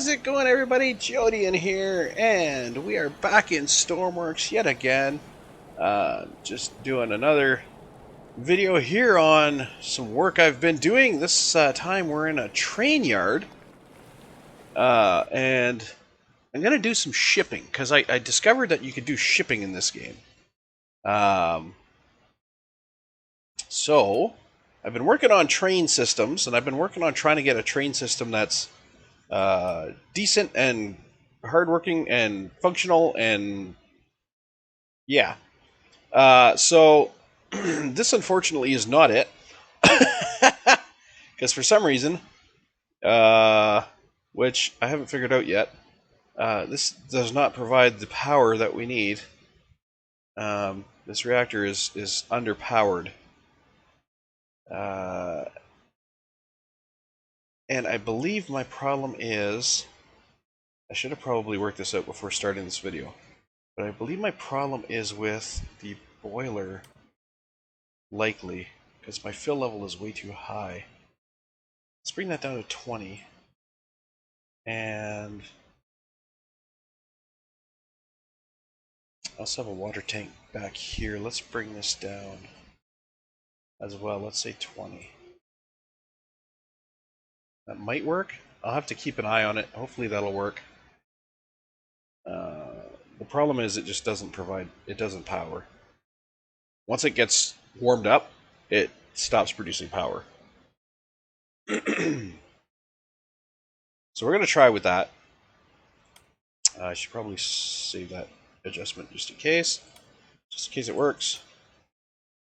How's it going, everybody? Jody in here, and we are back in Stormworks yet again. Just doing another video here on some work I've been doing. This time we're in a train yard, and I'm going to do some shipping, because I discovered that you could do shipping in this game. So, I've been working on train systems, and I've been working on trying to get a train system that's decent and hardworking and functional, and yeah. So this unfortunately is not it, because for some reason, which I haven't figured out yet, this does not provide the power that we need. This reactor is underpowered. And I believe my problem is, I should have probably worked this out before starting this video, but I believe my problem is with the boiler, likely, because my fill level is way too high. Let's bring that down to 20, and I also have a water tank back here. Let's bring this down as well. Let's say 20. That might work. I'll have to keep an eye on it. Hopefully that'll work. The problem is it just doesn't power. Once it gets warmed up, it stops producing power. So we're going to try with that. I should probably save that adjustment just in case it works.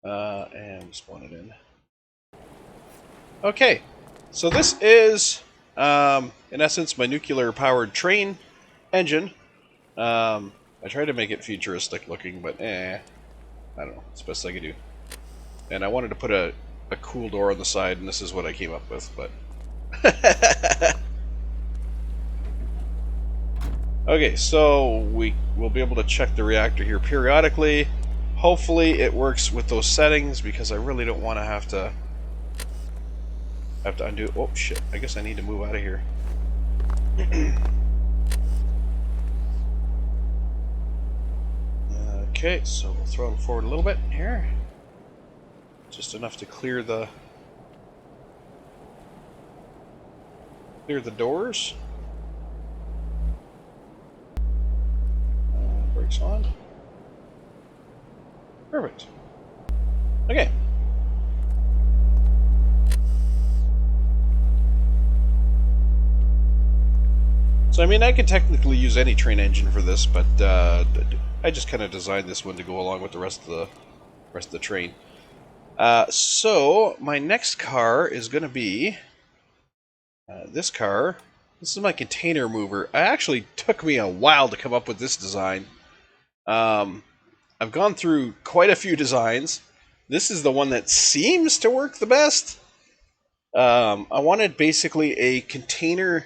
And spawn it in. Okay, so this is, in essence, my nuclear-powered train engine. I tried to make it futuristic looking, but I don't know. It's the best I could do. And I wanted to put a cool door on the side, and this is what I came up with, but... Okay, so we will be able to check the reactor here periodically. Hopefully it works with those settings, because I really don't want to have to undo... Oh, shit. I guess I need to move out of here. Okay, so we'll throttle forward a little bit here. Just enough to clear the doors. Brakes on. Perfect. Okay. So I mean, I could technically use any train engine for this, but I just kind of designed this one to go along with the rest of the train. So my next car is going to be this car. This is my container mover. It actually took me a while to come up with this design. I've gone through quite a few designs. This is the one that seems to work the best. I wanted basically a container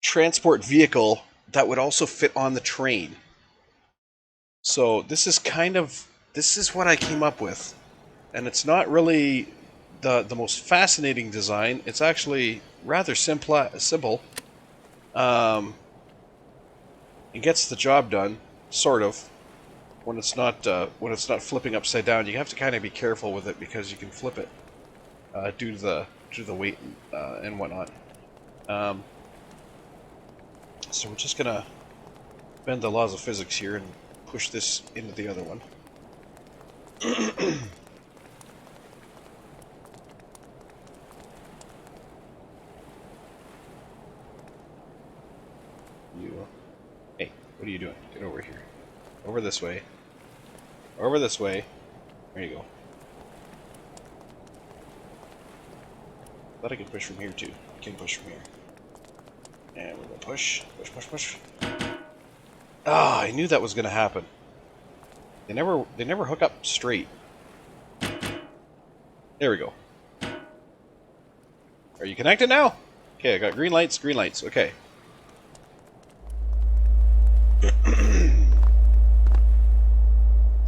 transport vehicle that would also fit on the train. So this is what I came up with. And it's not really the most fascinating design. It's actually rather simple. It gets the job done, sort of. When it's not flipping upside down, you have to kind of be careful with it, because you can flip it due to the weight and whatnot. So we're just gonna bend the laws of physics here and push this into the other one. Hey, what are you doing? Get over here. Over this way. Over this way. There you go. But I can push from here too. I can push from here. And we're gonna push. Push, push, push. Ah, I knew that was gonna happen. They never hook up straight. There we go. Are you connected now? Okay, I got green lights, okay.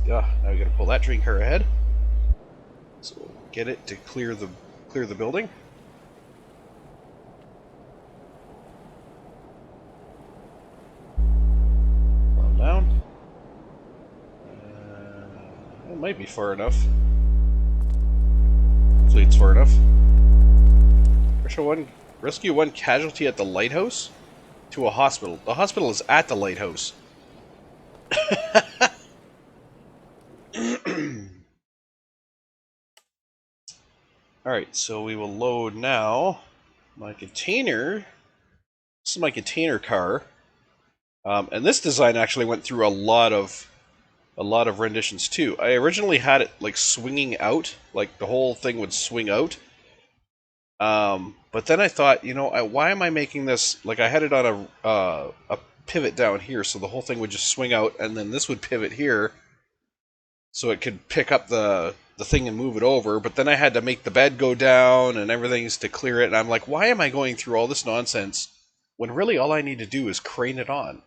Yeah, now we gotta pull that train car ahead. So we'll get it to clear the building. It might be far enough. Hopefully it's far enough. Rescue one casualty at the lighthouse to a hospital. The hospital is at the lighthouse. Alright, so we will load now my container. This is my container car. And this design actually went through a lot of renditions too. I originally had it like swinging out, like the whole thing would swing out. But then I thought, you know, why am I making this, like I had it on a pivot down here, so the whole thing would just swing out, and then this would pivot here, so it could pick up the thing and move it over, but then I had to make the bed go down and everything's to clear it, and I'm like, why am I going through all this nonsense when really all I need to do is crane it on?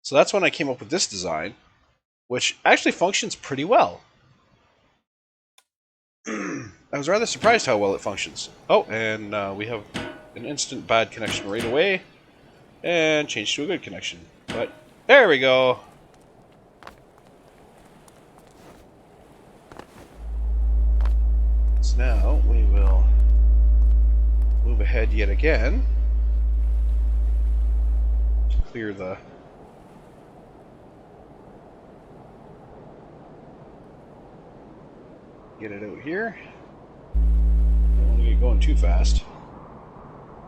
So that's when I came up with this design, which actually functions pretty well. I was rather surprised how well it functions. Oh, and we have an instant bad connection right away, and change to a good connection. But there we go. So now we will move ahead yet again to clear the get it out here. Don't want to get going too fast.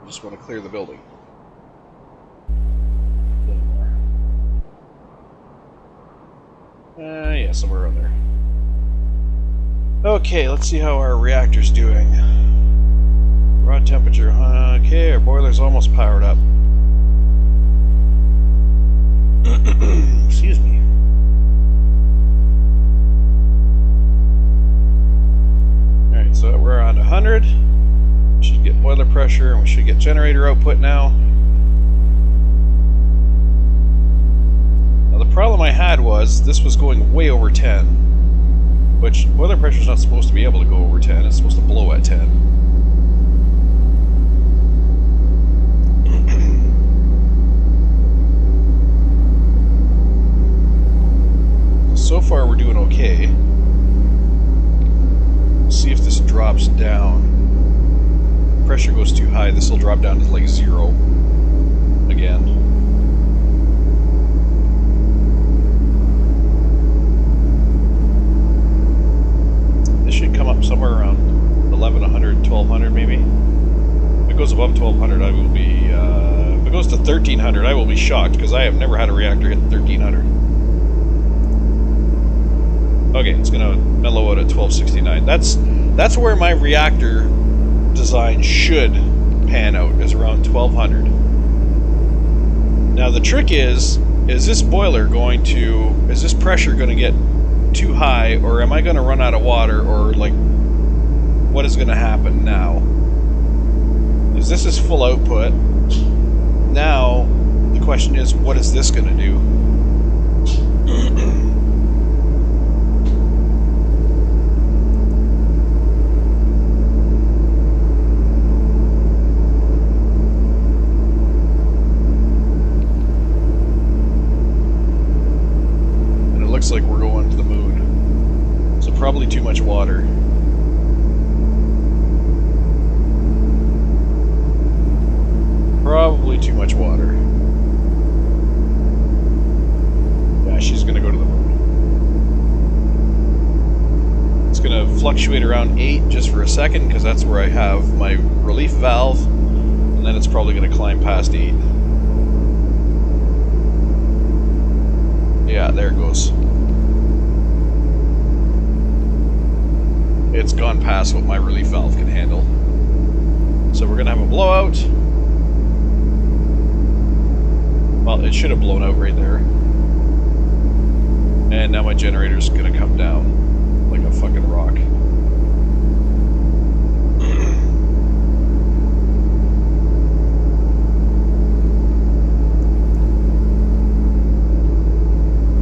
I just want to clear the building. A little more. Yeah, somewhere around there. Okay, let's see how our reactor's doing. Raw temperature. Okay, our boiler's almost powered up. Excuse me. Alright, so we're on 100. We should get boiler pressure, and we should get generator output now. Now the problem I had was, this was going way over 10. Which, boiler pressure is not supposed to be able to go over 10, it's supposed to blow at 10. So far we're doing okay. Let's see if this drops down. If pressure goes too high, this will drop down to like 0 again. Should come up somewhere around 1100, 1200 maybe. If it goes above 1200, I will be, if it goes to 1300, I will be shocked, because I have never had a reactor hit 1300. Okay, it's gonna mellow out at 1269. That's where my reactor design should pan out, is around 1200. Now the trick is this boiler going to, is this pressure going to get too high, or am I going to run out of water, or like what is going to happen now? Because this is full output. Now the question is, what is this going to do? And it looks like we're going to the moon. So probably too much water. Probably too much water. Yeah, she's gonna go to the moon. It's gonna fluctuate around 8 just for a second, because that's where I have my relief valve, and then it's probably gonna climb past 8. Yeah, there it goes. It's gone past what my relief valve can handle. So we're gonna have a blowout. Well, it should have blown out right there. And now my generator's gonna come down like a fucking rock.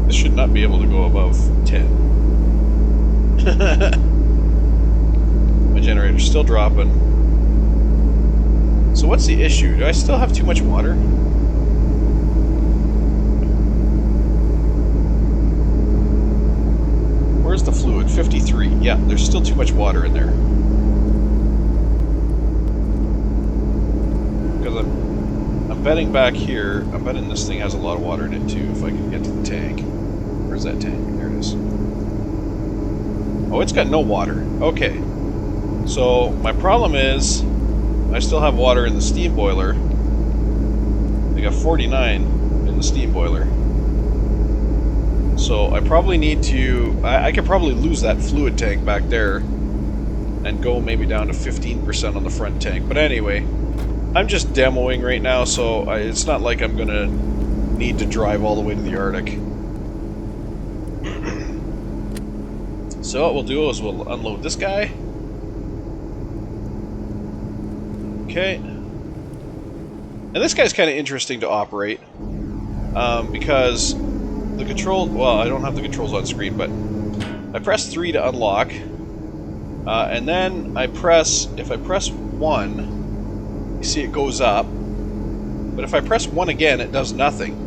This should not be able to go above 10. My generator's still dropping. So what's the issue? Do I still have too much water? Where's Where's the fluid? 53. Yeah, there's still too much water in there. Because I'm betting back here, I'm betting this thing has a lot of water in it too, if I can get to the tank. Where's that tank? There it is. Oh, it's got no water. Okay. So, my problem is, I still have water in the steam boiler. I got 49 in the steam boiler. So I probably need to... I could probably lose that fluid tank back there and go maybe down to 15% on the front tank. But anyway, I'm just demoing right now, so it's not like I'm going to need to drive all the way to the Arctic. So what we'll do is we'll unload this guy. Okay. And this guy's kind of interesting to operate. Because the control... Well, I don't have the controls on screen, but I press 3 to unlock. And then I press... If I press 1, you see it goes up. But if I press 1 again, it does nothing.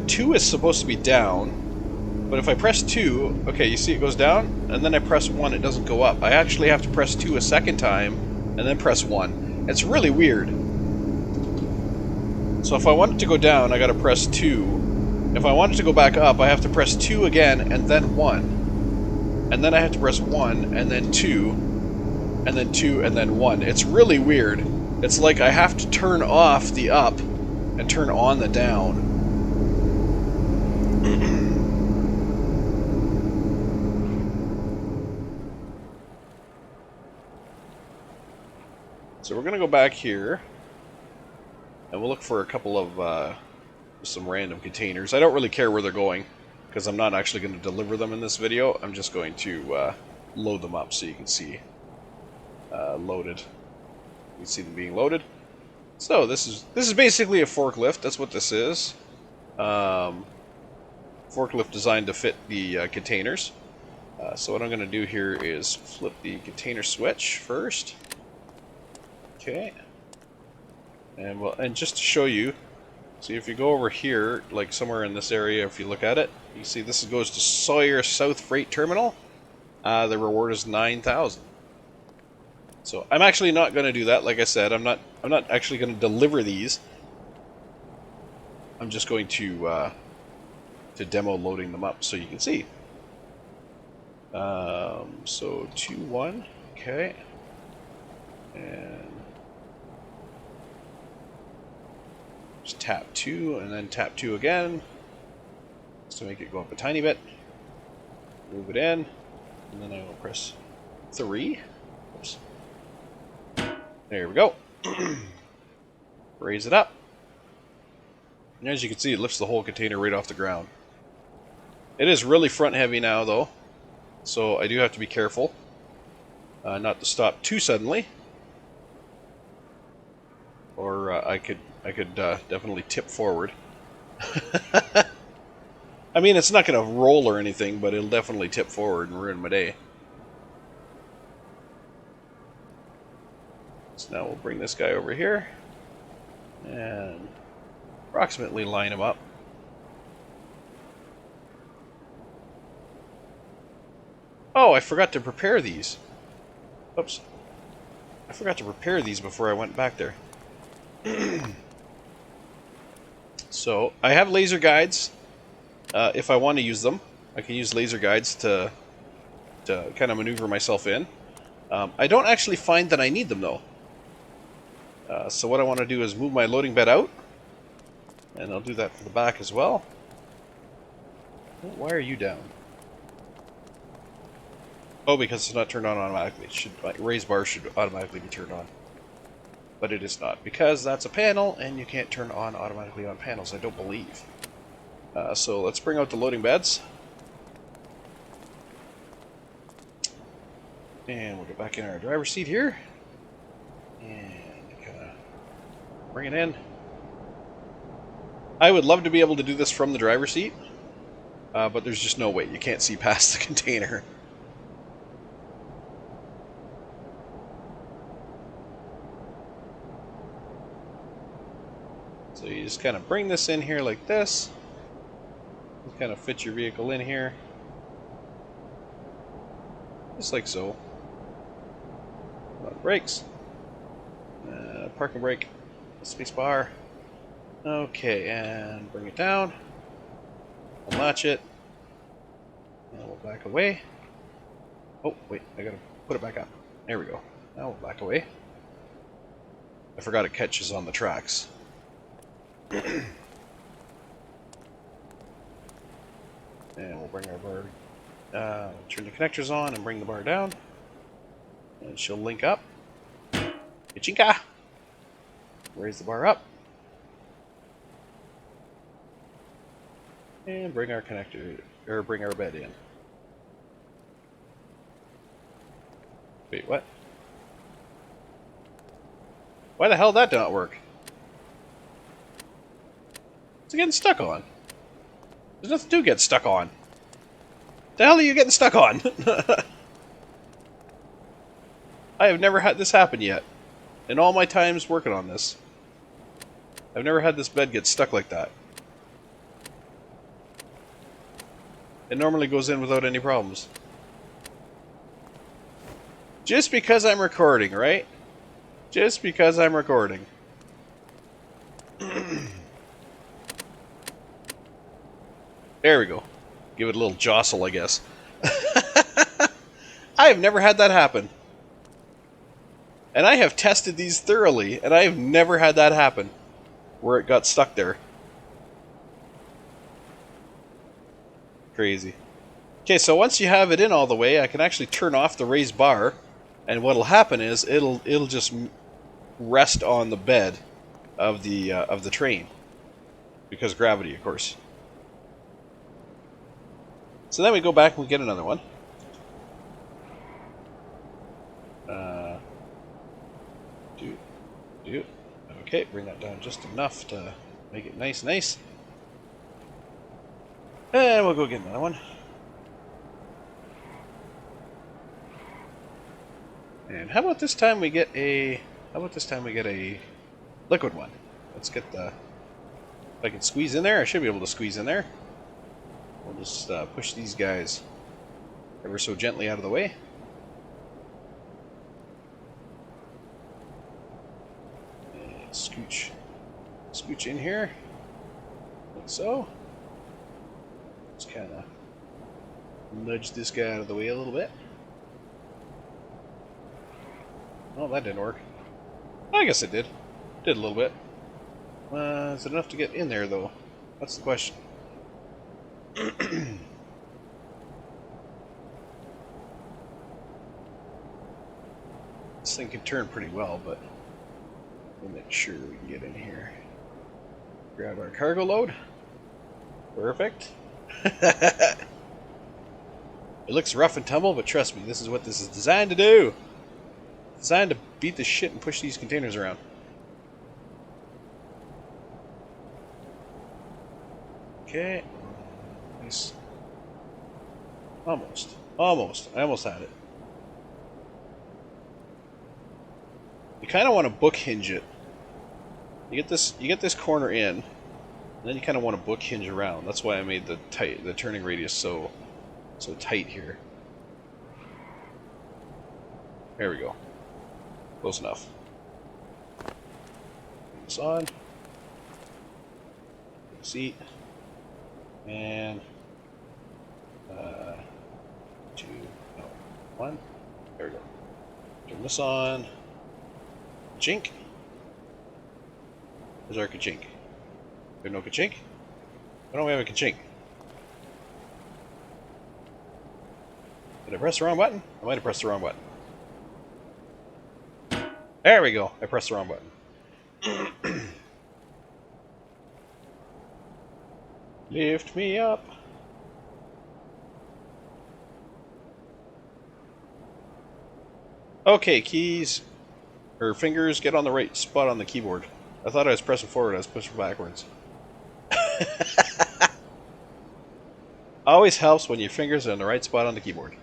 2 is supposed to be down. But if I press 2, okay, you see it goes down, and then I press 1, it doesn't go up. I actually have to press 2 a second time, and then press 1. It's really weird. So if I want it to go down, I gotta press 2. If I want it to go back up, I have to press 2 again, and then 1. And then I have to press 1, and then 2, and then 2, and then 1. It's really weird. It's like I have to turn off the up, and turn on the down. So we're going to go back here, and we'll look for a couple of some random containers. I don't really care where they're going, because I'm not actually going to deliver them in this video. I'm just going to load them up so you can see loaded. You can see them being loaded. So this is basically a forklift. That's what this is. Forklift designed to fit the containers. So what I'm going to do here is flip the container switch first. Okay, and just to show you, see if you go over here, like somewhere in this area, if you look at it, you see this goes to Sawyer South Freight Terminal. The reward is 9,000. So I'm actually not going to do that. Like I said, I'm not actually going to deliver these. I'm just going to demo loading them up so you can see. So 2-1, okay, and just tap 2 and then tap 2 again, just to make it go up a tiny bit. Move it in, and then I will press 3. Oops. There we go. Raise it up. And as you can see, it lifts the whole container right off the ground. It is really front heavy now, though, so I do have to be careful not to stop too suddenly, or I could definitely tip forward. I mean, it's not going to roll or anything, but it'll definitely tip forward and ruin my day. So now we'll bring this guy over here and approximately line him up. Oh, I forgot to prepare these. Oops. I forgot to prepare these before I went back there. So, I have laser guides. If I want to use them, I can use laser guides to kind of maneuver myself in. I don't actually find that I need them, though. So what I want to do is move my loading bed out. And I'll do that for the back as well. Why are you down? Oh, because it's not turned on automatically. It should, like, raise bar should automatically be turned on. But it is not, because that's a panel, and you can't turn on automatically on panels, I don't believe. So let's bring out the loading beds. And we'll get back in our driver's seat here. And kind of bring it in. I would love to be able to do this from the driver's seat, but there's just no way. You can't see past the container. So you just kind of bring this in here like this. kind of fit your vehicle in here. Just like so. Brakes. Parking brake. Space bar. Okay, and bring it down. Unlatch it. And we'll back away. Oh, wait, I gotta put it back up. There we go. Now we'll back away. I forgot it catches on the tracks. And we'll bring our bar, turn the connectors on and bring the bar down. And she'll link up. Pachinka! Raise the bar up. And bring our connector, or bring our bed in. Wait, what? Why the hell did that not work? It's getting stuck on. There's nothing to get stuck on. The hell are you getting stuck on? I have never had this happen yet. In all my times working on this. I've never had this bed get stuck like that. It normally goes in without any problems. Just because I'm recording, right? Just because I'm recording. There we go. Give it a little jostle, I guess. I have never had that happen. And I have tested these thoroughly, and I have never had that happen. Where it got stuck there. Crazy. Okay, so once you have it in all the way, I can actually turn off the raised bar. And what'll happen is, it'll just rest on the bed of the train. Because gravity, of course. So then we go back and we get another one. Okay, bring that down just enough to make it nice. And we'll go get another one. And how about this time we get a liquid one? Let's get the, if I can squeeze in there, I should be able to squeeze in there. We'll just push these guys ever so gently out of the way. And scooch in here, like so. Just kind of nudge this guy out of the way a little bit. Oh, that didn't work. I guess it did. Did a little bit. Is it enough to get in there, though? That's the question. This thing can turn pretty well, but we'll make sure we can get in here. Grab our cargo load. Perfect. It looks rough and tumble, but trust me, this is what this is designed to do. Designed to beat the shit and push these containers around. Okay. Nice. Almost. I almost had it. You kind of want to book hinge it. You get this corner in, and then you kind of want to book hinge around. That's why I made the turning radius so tight here. There we go. Close enough. Put this on. Seat. And 2, no, 1. There we go. Turn this on. Chink. Where's our ka-chink? There's no ka-chink? Why don't we have a ka-chink? Did I press the wrong button? I might have pressed the wrong button. There we go. I pressed the wrong button. Lift me up. Okay, keys or fingers, get on the right spot on the keyboard. I thought I was pressing forward, I was pushing backwards. Always helps when your fingers are in the right spot on the keyboard.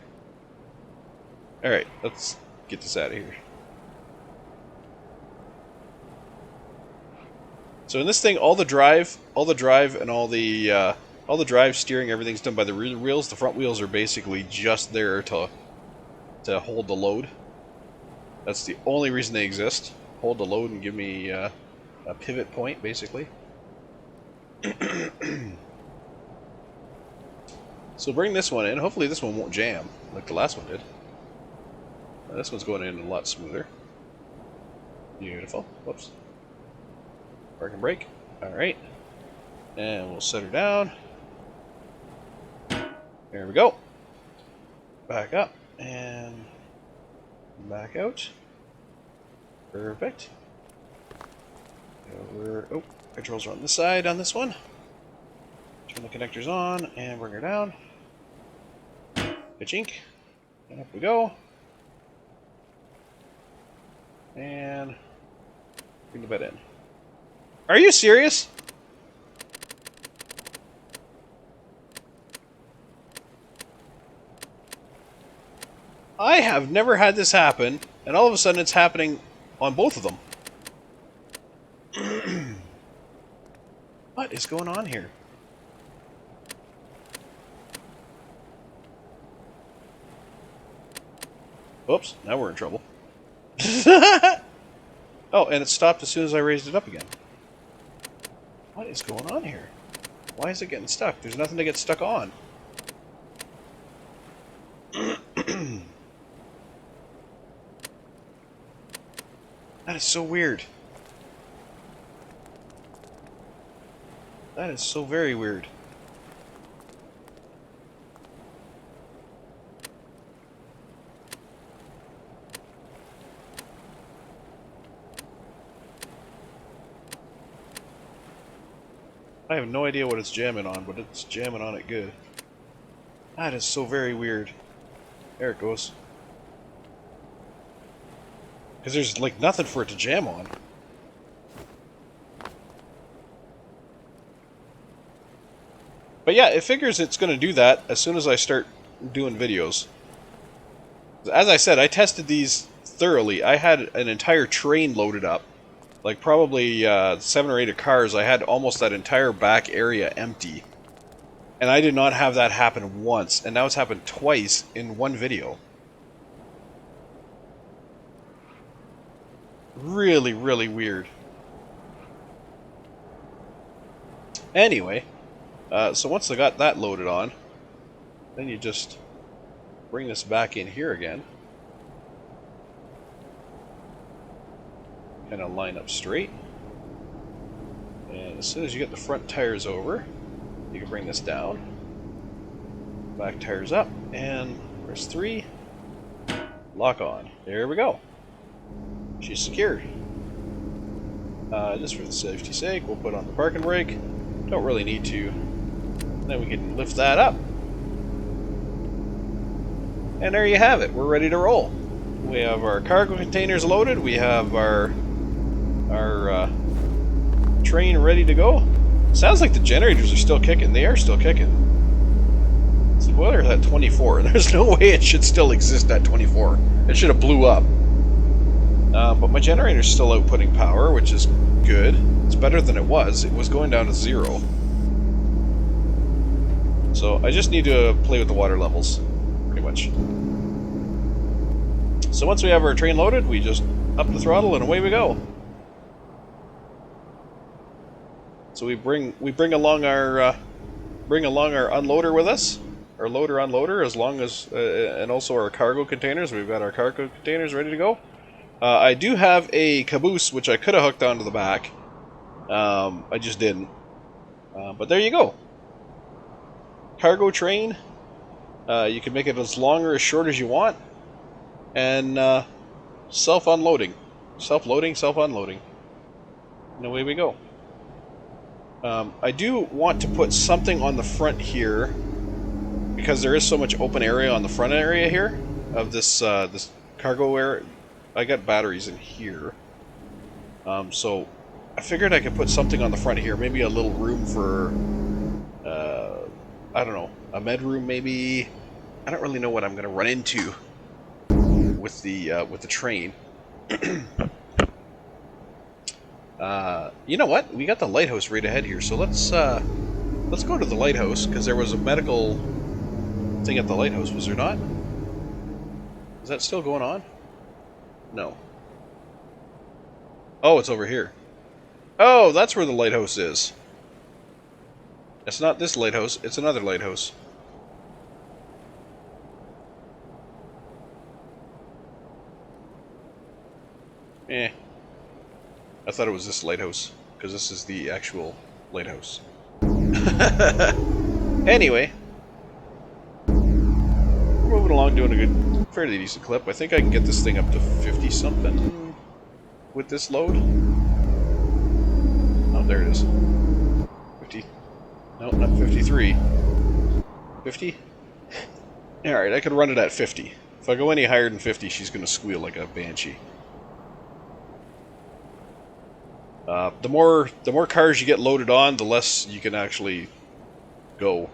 Alright, let's get this out of here. So in this thing, all the drive and all the All the drive, steering, everything's done by the rear wheels. The front wheels are basically just there to hold the load. That's the only reason they exist. Hold the load and give me a pivot point, basically. So bring this one in. Hopefully this one won't jam like the last one did. This one's going in a lot smoother. Beautiful. Whoops. Park and brake. Alright. And we'll set her down. There we go. Back up and back out. Perfect. Oh, controls are on this side on this one. Turn the connectors on and bring her down. Ka-chink. And up we go. And bring the bed in. Are you serious? I have never had this happen, and all of a sudden it's happening on both of them. What is going on here? Oops, now we're in trouble. Oh, and it stopped as soon as I raised it up again. What is going on here? Why is it getting stuck? There's nothing to get stuck on. That is so weird. That is so very weird. I have no idea what it's jamming on, but it's jamming on it good. That is so very weird. There it goes. Because there's like nothing for it to jam on. But yeah, it figures it's going to do that as soon as I start doing videos. As I said, I tested these thoroughly. I had an entire train loaded up. Like probably 7 or 8 cars. I had almost that entire back area empty. And I did not have that happen once. And now it's happened twice in one video. Really, really weird. Anyway, so once I got that loaded on, then you just bring this back in here again. Kind of line up straight. And as soon as you get the front tires over, you can bring this down. Back tires up, and press 3. Lock on. There we go. She's secured. Just for the safety's sake, we'll put on the parking brake. Don't really need to. Then we can lift that up. And there you have it. We're ready to roll. We have our cargo containers loaded. We have our train ready to go. Sounds like the generators are still kicking. They are still kicking. See, well, they're at 24. There's no way it should still exist at 24. It should have blew up. But my generator's still outputting power, which is good. It's better than it was. It was going down to 0. So I just need to play with the water levels, pretty much. So once we have our train loaded, we just up the throttle and away we go. So we bring along our unloader with us, our loader unloader, as long as and also our cargo containers. We've got our cargo containers ready to go. I do have a caboose which I could have hooked onto the back. I just didn't. But there you go. Cargo train. You can make it as long or as short as you want, and self-unloading, self-loading, self-unloading. And away we go. I do want to put something on the front here because there is so much open area on the front area here of this this cargo area. I got batteries in here, so I figured I could put something on the front here. Maybe a little room for I don't know, a med room maybe. I don't really know what I'm going to run into with the train. You know what? We got the lighthouse right ahead here, so let's Let's go to the lighthouse, because there was a medical thing at the lighthouse, was there not? Is that still going on? No. Oh, it's over here. Oh, that's where the lighthouse is. It's not this lighthouse, it's another lighthouse. Eh. I thought it was this lighthouse, because this is the actual lighthouse. Anyway. We're moving along, doing a good, fairly decent clip. I think I can get this thing up to 50-something with this load. Oh, there it is. 50. No, not 53. 50? Alright, I could run it at 50. If I go any higher than 50, she's going to squeal like a banshee. The more cars you get loaded on, the less you can actually go.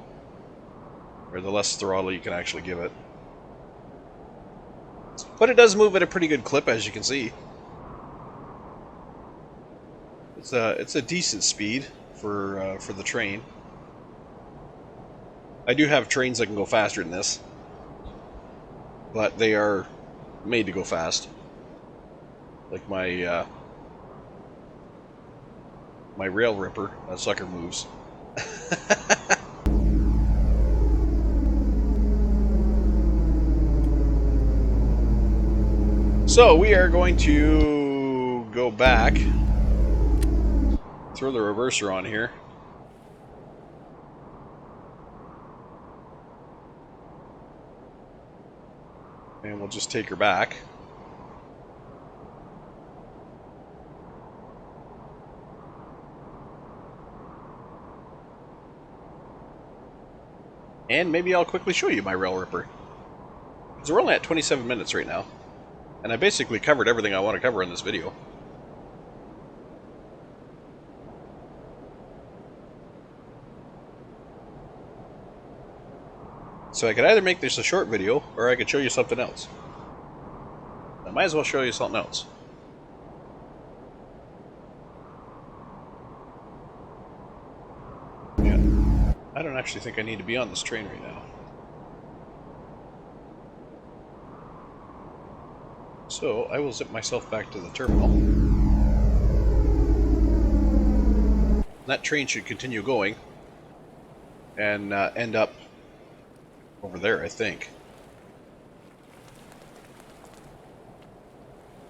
Or the less throttle you can actually give it. But it does move at a pretty good clip, as you can see. It's a decent speed for the train. I do have trains that can go faster than this, but they are made to go fast. Like my my rail ripper, that sucker moves. So we are going to go back, throw the reverser on here. And we'll just take her back. And maybe I'll quickly show you my rail ripper. Because we're only at 27 minutes right now. And I basically covered everything I want to cover in this video. So I could either make this a short video, or I could show you something else. I might as well show you something else. Yeah. I don't actually think I need to be on this train right now. So I will zip myself back to the terminal. That train should continue going and end up over there, I think.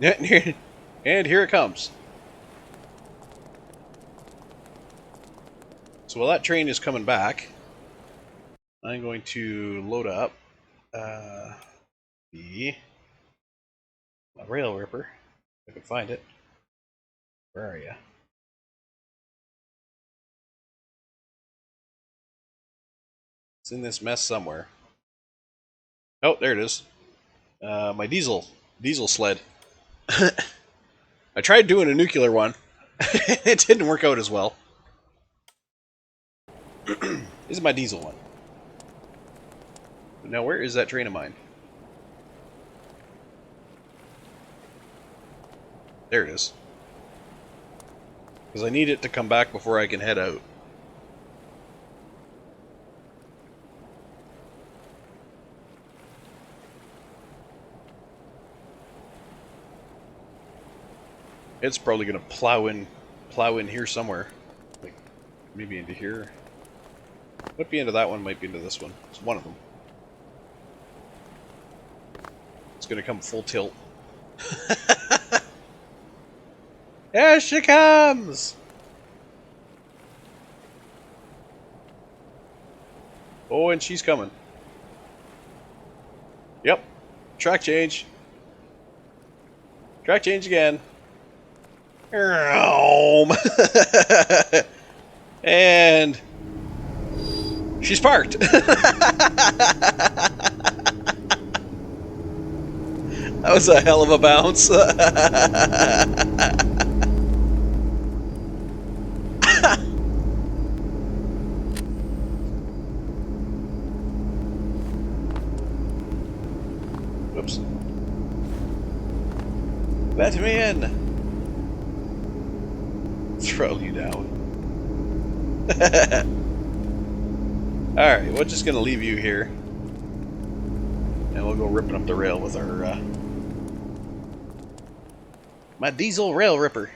And here it comes. So while that train is coming back, I'm going to load up the rail ripper, if I can find it. Where are you? It's in this mess somewhere. Oh, there it is. My diesel sled. I tried doing a nuclear one. It didn't work out as well. This is my diesel one. Now, where is that train of mine? There it is. Because I need it to come back before I can head out. It's probably going to plow in here somewhere. Like, maybe into here. Might be into that one, might be into this one. It's one of them. It's going to come full tilt. There she comes! Oh, and she's coming. Yep. Track change. Track change again. And she's parked. That was a hell of a bounce. Whoops. Let me in. Throw you down. Alright, we're just gonna leave you here. And we'll go ripping up the rail with our, my diesel rail ripper.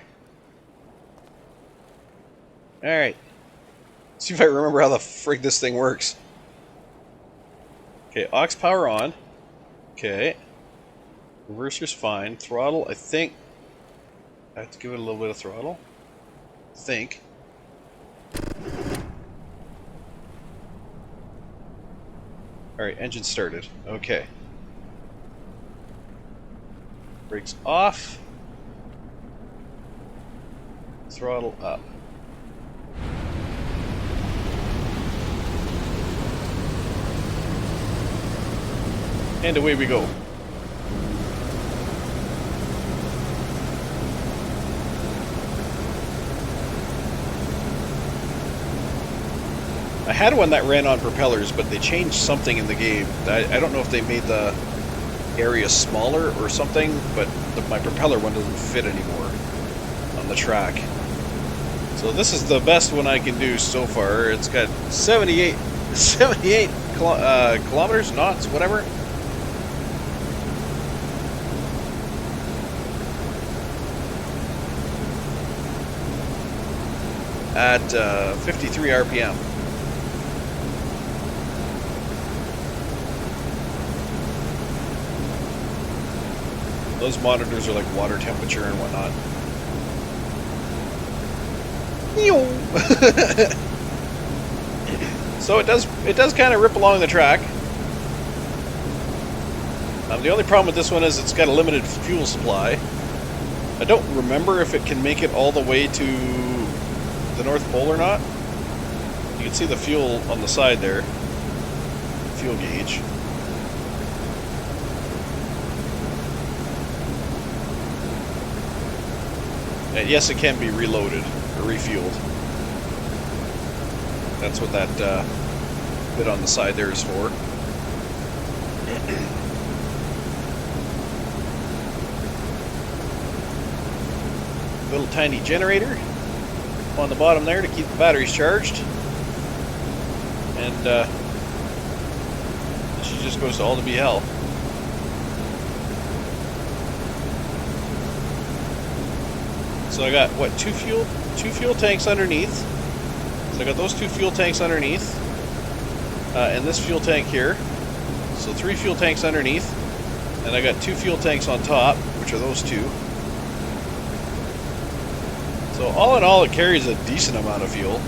Alright. See if I remember how the frig this thing works. Okay, aux power on. Okay. Reverser's fine. Throttle, I think... I have to give it a little bit of throttle. I think. Alright, engine started. Okay. Brakes off. Throttle up. And away we go. I had one that ran on propellers, but they changed something in the game. I don't know if they made the area smaller or something, but my propeller one doesn't fit anymore on the track. So this is the best one I can do so far. It's got 78 kilometers, knots, whatever. At 53 RPM. Those monitors are like water temperature and whatnot. So it does kind of rip along the track. The only problem with this one is it's got a limited fuel supply. I don't remember if it can make it all the way to the North Pole or not. You can see the fuel on the side there. Fuel gauge. And yes, it can be reloaded or refueled. That's what that bit on the side there is for. Little tiny generator on the bottom there to keep the batteries charged. And she just goes to all to be hell. So I got, what, two fuel tanks underneath. So I got those two fuel tanks underneath. And this fuel tank here. So 3 fuel tanks underneath. And I got 2 fuel tanks on top, which are those two. So all in all, it carries a decent amount of fuel.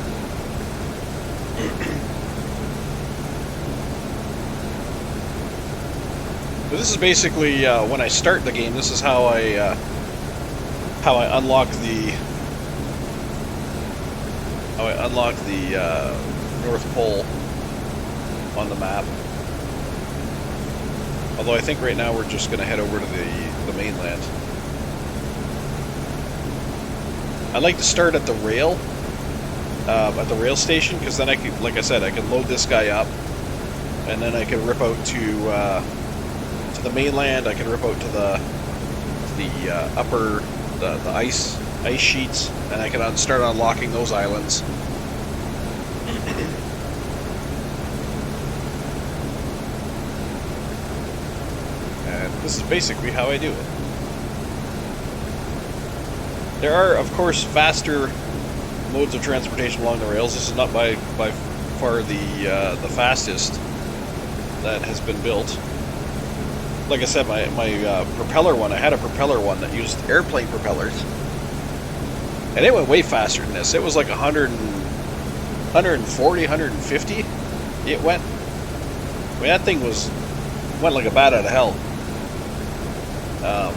But this is basically, when I start the game, this is how I unlock the North Pole on the map. Although I think right now we're just going to head over to the mainland. I like to start at the rail station, because then I can, like I said, I can load this guy up, and then I can rip out to the mainland. I can rip out to the upper the ice sheets, and I can start unlocking those islands. And this is basically how I do it. There are, of course, faster modes of transportation along the rails. This is not by far the fastest that has been built. Like I said, my propeller one, I had a propeller one that used airplane propellers. And it went way faster than this. It was like 100 140, 150 it went. I mean, that thing went like a bat out of hell.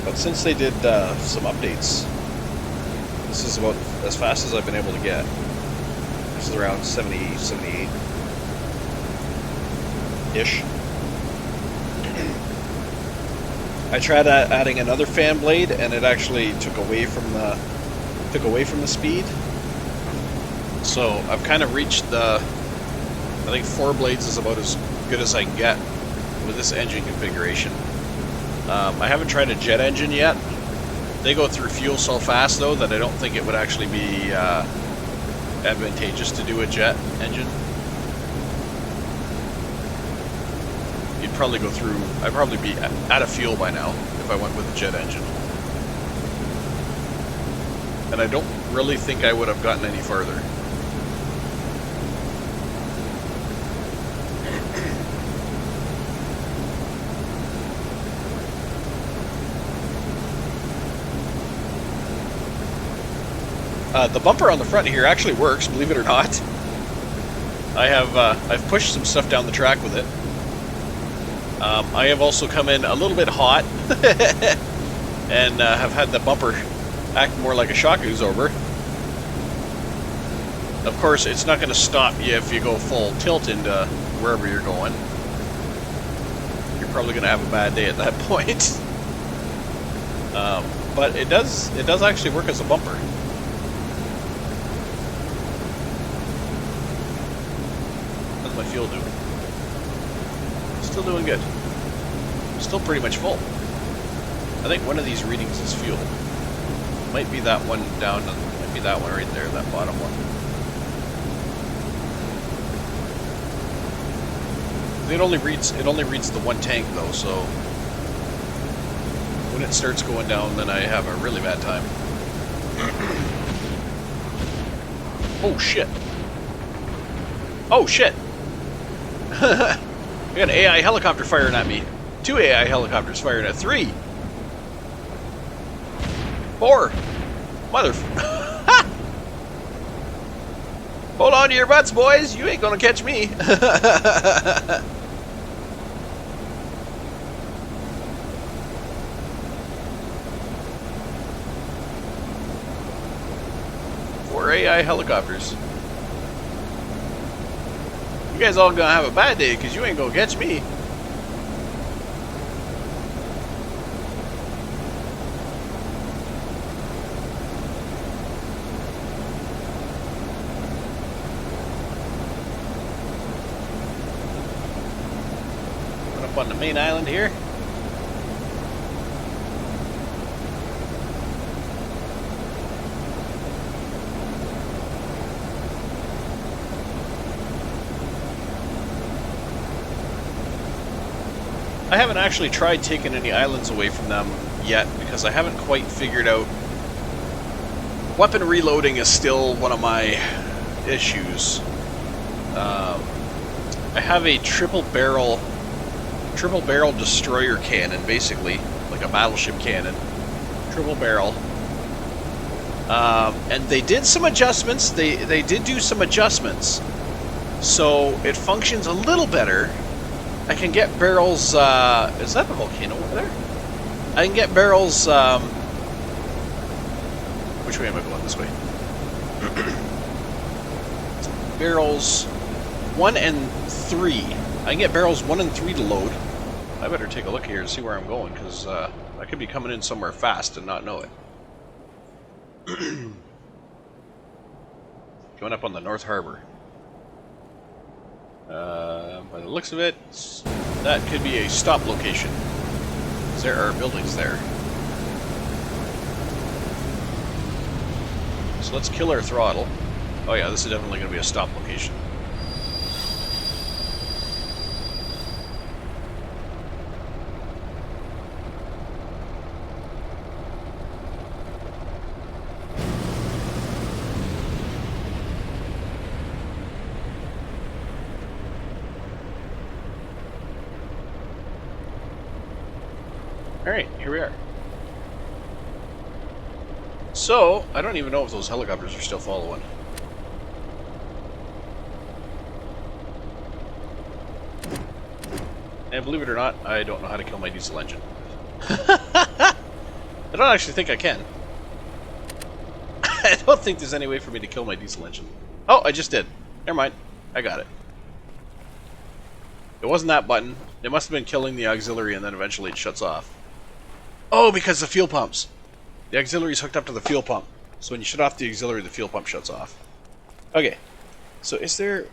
But since they did some updates, this is about as fast as I've been able to get. This is around 70, 78-ish. I tried adding another fan blade, and it actually took away from the speed. So I've kind of reached I think 4 blades is about as good as I can get with this engine configuration. I haven't tried a jet engine yet. They go through fuel so fast though that I don't think it would actually be advantageous to do a jet engine. probably go through. I'd probably be out of fuel by now if I went with a jet engine. And I don't really think I would have gotten any farther. The bumper on the front here actually works, believe it or not. I've pushed some stuff down the track with it. I have also come in a little bit hot and have had the bumper act more like a shock absorber. Of course, it's not going to stop you if you go full tilt into wherever you're going. You're probably going to have a bad day at that point. But it does actually work as a bumper. How's my fuel doing? Still doing good. Still pretty much full. I think one of these readings is fuel. Might be that one down, might be that one right there, that bottom one. It only reads the one tank though, so when it starts going down, then I have a really bad time. Oh shit! Oh shit! I got an AI helicopter firing at me. 2 AI helicopters firing at 3. 4. Mother. Hold on to your butts, boys. You ain't gonna catch me. Four AI helicopters. You guys all gonna have a bad day because you ain't gonna catch me. Up on the main island here. I haven't actually tried taking any islands away from them yet because I haven't quite figured out. Weapon reloading is still one of my issues. I have a triple barrel destroyer cannon, basically like a battleship cannon, triple barrel. And they did some adjustments. They did do some adjustments, so it functions a little better. I can get barrels. Is that the volcano over there? I can get barrels. Which way am I going? This way. Barrels 1 and 3. I can get barrels 1 and 3 to load. I better take a look here and see where I'm going, because I could be coming in somewhere fast and not know it. Going up on the North Harbor. By the looks of it, that could be a stop location, because there are buildings there. So let's kill our throttle. Oh yeah, this is definitely going to be a stop location. Alright, here we are. So, I don't even know if those helicopters are still following. And believe it or not, I don't know how to kill my diesel engine. I don't actually think I can. I don't think there's any way for me to kill my diesel engine. Oh, I just did. Never mind. I got it. It wasn't that button. It must have been killing the auxiliary and then eventually it shuts off. Oh, because the fuel pumps. The auxiliary is hooked up to the fuel pump. So when you shut off the auxiliary, the fuel pump shuts off. Okay. So is there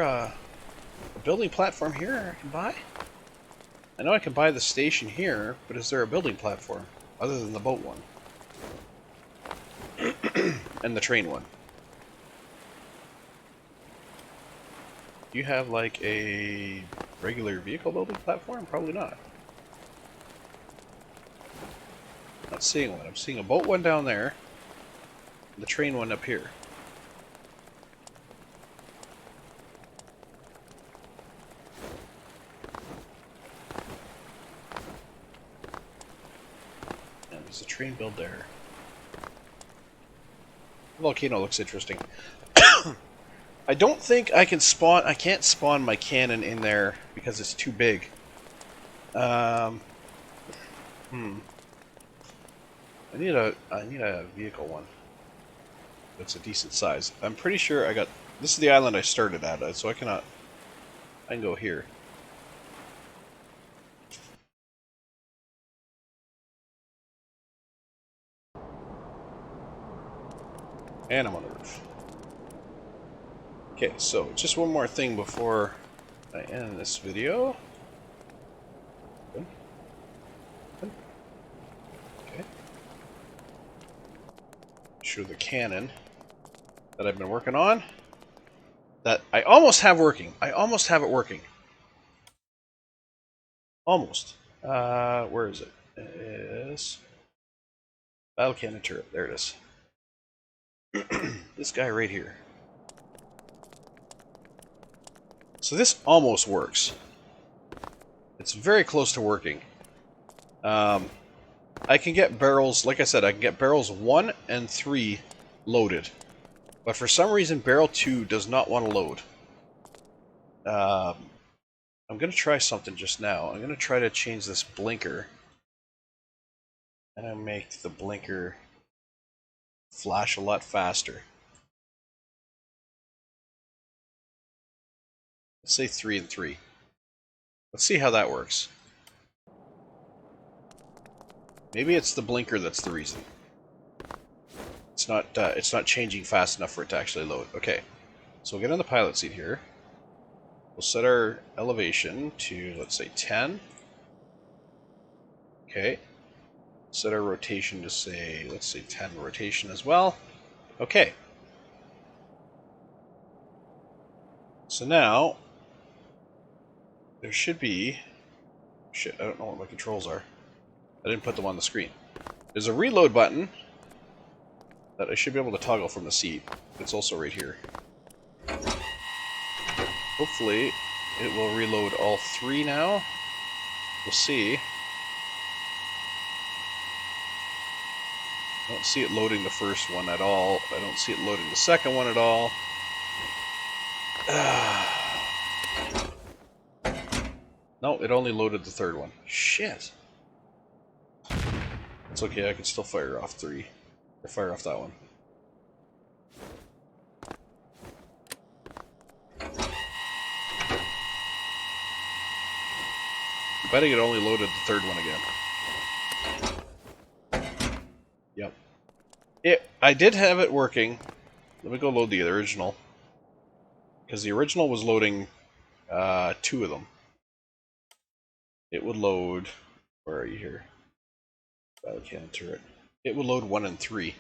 a building platform here I can buy? I know I can buy the station here, but is there a building platform other than the boat one? And the train one? You have like a Regular vehicle building platform? Probably not. Not seeing one. I'm seeing a boat one down there, and the train one up here. And there's a train build there. The volcano looks interesting. I don't think I can spawn. I can't spawn my cannon in there because it's too big. I need a vehicle one. That's a decent size. I'm pretty sure I got. This is the island I started at, so I cannot. I can go here. And I'm on the roof. Okay, so just one more thing before I end this video. Okay. Show the cannon that I've been working on. That I almost have working. I almost have it working. Almost. Where is it? It is battle cannon turret. There it is. This guy right here. So this almost works. It's very close to working. I can get barrels, like I said, I can get barrels 1 and 3 loaded. But for some reason, barrel 2 does not want to load. I'm going to try something just now. I'm going to try to change this blinker. And I make the blinker flash a lot faster. Let's say 3 and 3. Let's see how that works. Maybe it's the blinker that's the reason. It's not changing fast enough for it to actually load. Okay, so we'll get on the pilot seat here. We'll set our elevation to, let's say, 10. Okay. Set our rotation to say, let's say 10 rotation as well. Okay. So now, there should be... Shit, I don't know what my controls are. I didn't put them on the screen. There's a reload button that I should be able to toggle from the seat. It's also right here. Hopefully, it will reload all 3 now. We'll see. I don't see it loading the first one at all. I don't see it loading the second one at all. No, it only loaded the third one. Shit. It's okay, I can still fire off 3. Or fire off that one. I'm betting it only loaded the third one again. Yep. I did have it working. Let me go load the original. Because the original was loading 2 of them. It would load... Where are you here? Battle cannon turret. It would load 1 and 3.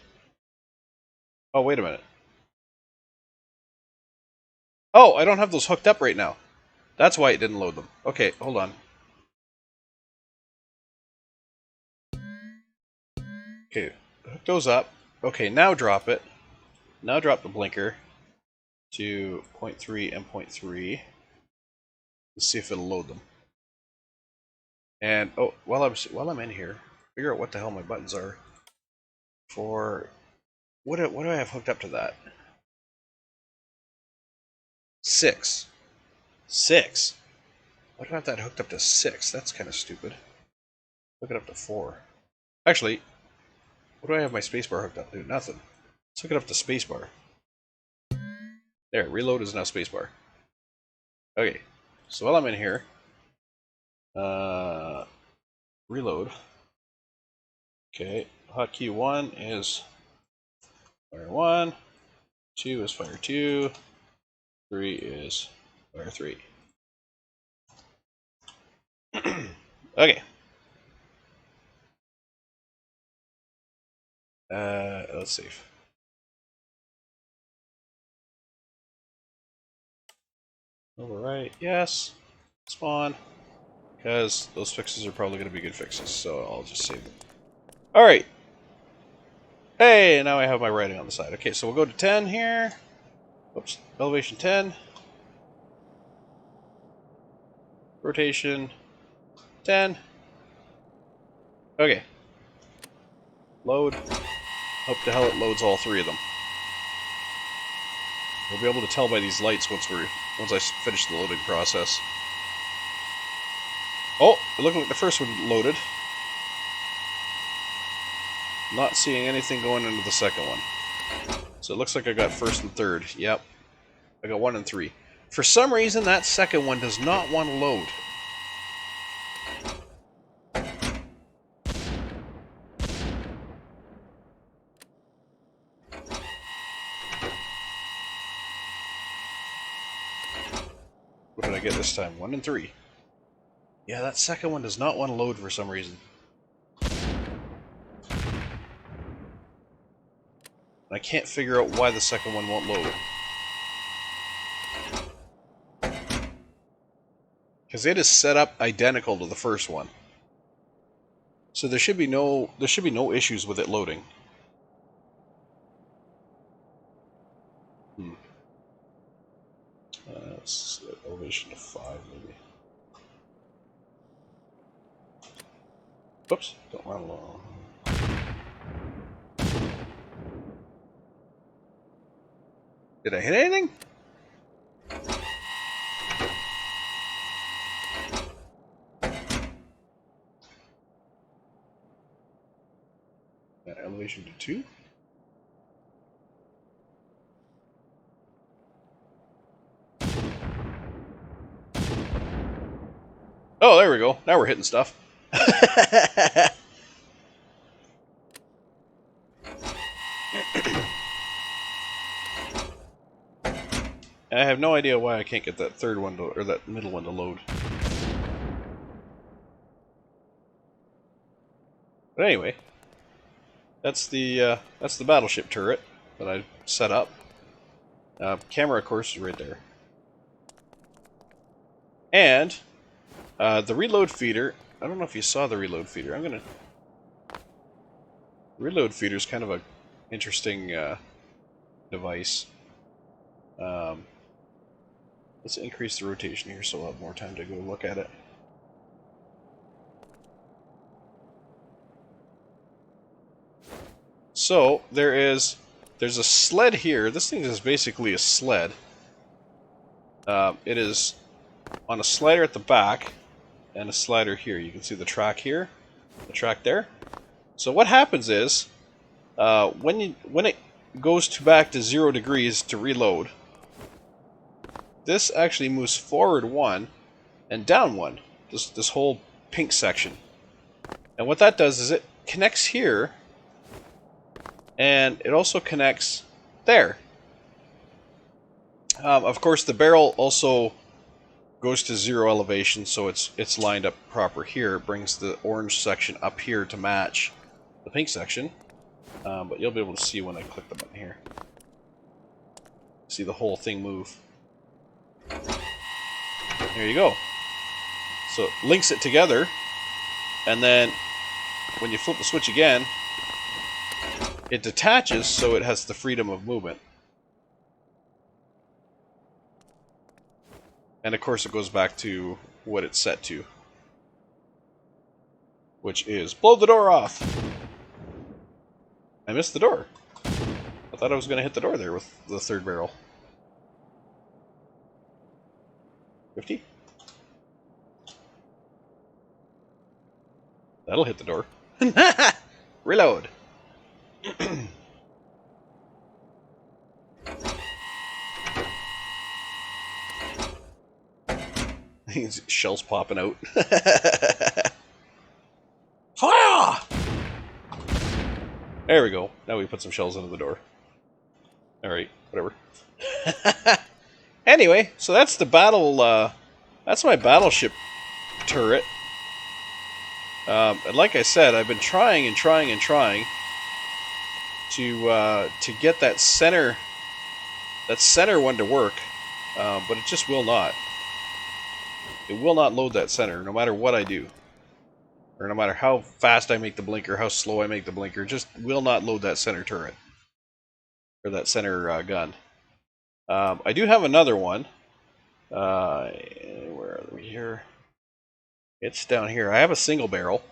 Oh, wait a minute. Oh, I don't have those hooked up right now. That's why it didn't load them. Okay, hold on. Okay, hook those up. Okay, now drop it. Now drop the blinker to 0.3 and 0.3. Let's see if it'll load them. And oh, while I'm in here, figure out what the hell my buttons are for. What do I have hooked up to that? 6. 6. Why do I have that hooked up to 6? That's kind of stupid. Hook it up to 4. Actually, what do I have my spacebar hooked up to? Nothing. Let's hook it up to spacebar. There, reload is now spacebar. Okay, so while I'm in here, reload. Okay, hotkey 1 is fire 1, 2 is fire 2, 3 is fire 3. Okay. Let's save. Overwrite, yes. Spawn. Because those fixes are probably going to be good fixes, so I'll just save them. Alright. Hey, now I have my writing on the side. Okay, so we'll go to 10 here. Oops, elevation 10. Rotation 10. Okay. Load. Hope to hell it loads all three of them. We'll be able to tell by these lights once I finish the loading process. Oh, it looked like the first one loaded. Not seeing anything going into the second one. So it looks like I got first and third. Yep. I got 1 and 3. For some reason, that second one does not want to load. What did I get this time? 1 and 3. Yeah, that second one does not want to load for some reason. I can't figure out why the second one won't load. Because it is set up identical to the first one. So there should be no issues with it loading. Let's set elevation to 5 maybe. Oops, don't run along. Did I hit anything? Elevation to 2? Oh, there we go. Now we're hitting stuff. I have no idea why I can't get that third one to, or that middle one to load. But anyway, that's the battleship turret that I set up. Camera, of course, is right there. And the reload feeder. I don't know if you saw the reload feeder. Reload feeder is kind of a interesting device. Let's increase the rotation here so we'll have more time to go look at it. So there's a sled here. This thing is basically a sled. It is on a slider at the back and a slider here. You can see the track here, the track there. So what happens is when it goes back to 0 degrees to reload, this actually moves forward 1 and down 1. This whole pink section. And what that does is it connects here, and it also connects there. Of course, the barrel also goes to 0 elevation, so it's lined up proper here. It brings the orange section up here to match the pink section. But you'll be able to see when I click the button here. See the whole thing move. There you go. So it links it together, and then when you flip the switch again, it detaches so it has the freedom of movement. And of course it goes back to what it's set to, which is blow the door off. I missed the door. I thought I was going to hit the door there with the third barrel. 50? That'll hit the door. Reload. Shells popping out. Fire! There we go. Now we put some shells into the door. Alright, whatever. Anyway, so that's the battle, that's my battleship turret. And like I said, I've been trying and trying and trying to get that center one to work, but it just will not. It will not load that center, no matter what I do. Or no matter how fast I make the blinker, how slow I make the blinker, just will not load that center turret. Or that center gun. I do have another one. Where are we here? It's down here. I have a single barrel,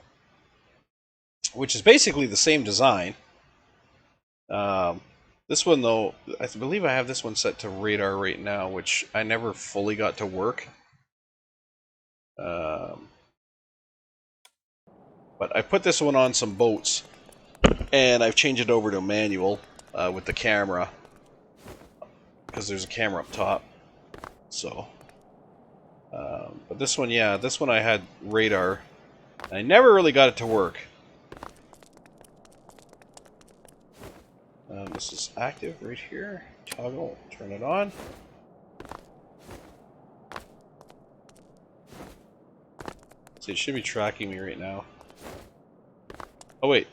which is basically the same design. This one, though, I believe I have this one set to radar right now, which I never fully got to work. But I put this one on some boats, and I've changed it over to manual with the camera, because there's a camera up top. So, but this one, yeah, this one I had radar. I never really got it to work. This is active right here. Toggle, turn it on. See, it should be tracking me right now. Oh wait.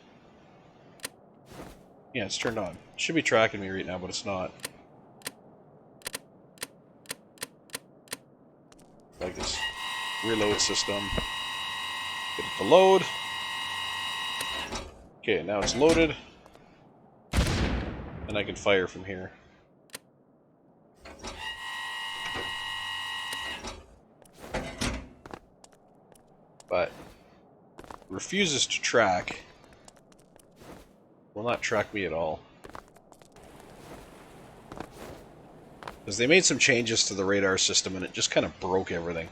Yeah, it's turned on. It should be tracking me right now, but it's not. Like this reload system. Get it to load. Okay, now it's loaded. And I can fire from here. But refuses to track. Will not track me at all. Because they made some changes to the radar system and it just kind of broke everything.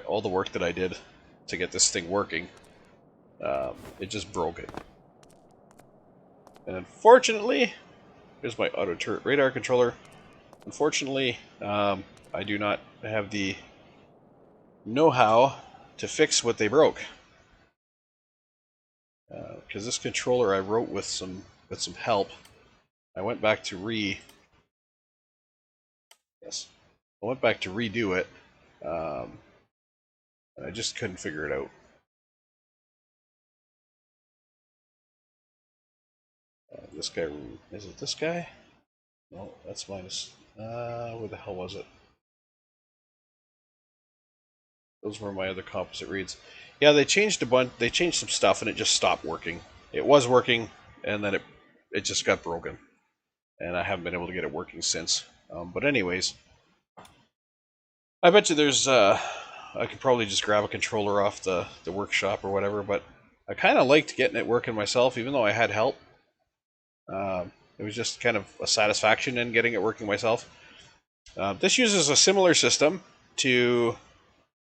All the work that I did to get this thing working, it just broke it. And unfortunately, here's my auto turret radar controller. Unfortunately, I do not have the know-how to fix what they broke. Because this controller I wrote with some help. I went back to redo it, and I just couldn't figure it out. This guy, is it this guy? No, that's minus. Where the hell was it? Those were my other composite reads. Yeah, they changed a bunch. They changed some stuff, and it just stopped working. It was working, and then it just got broken, and I haven't been able to get it working since. But anyways, I bet you there's. I could probably just grab a controller off the workshop or whatever. But I kind of liked getting it working myself, even though I had help. It was just kind of a satisfaction in getting it working myself. This uses a similar system to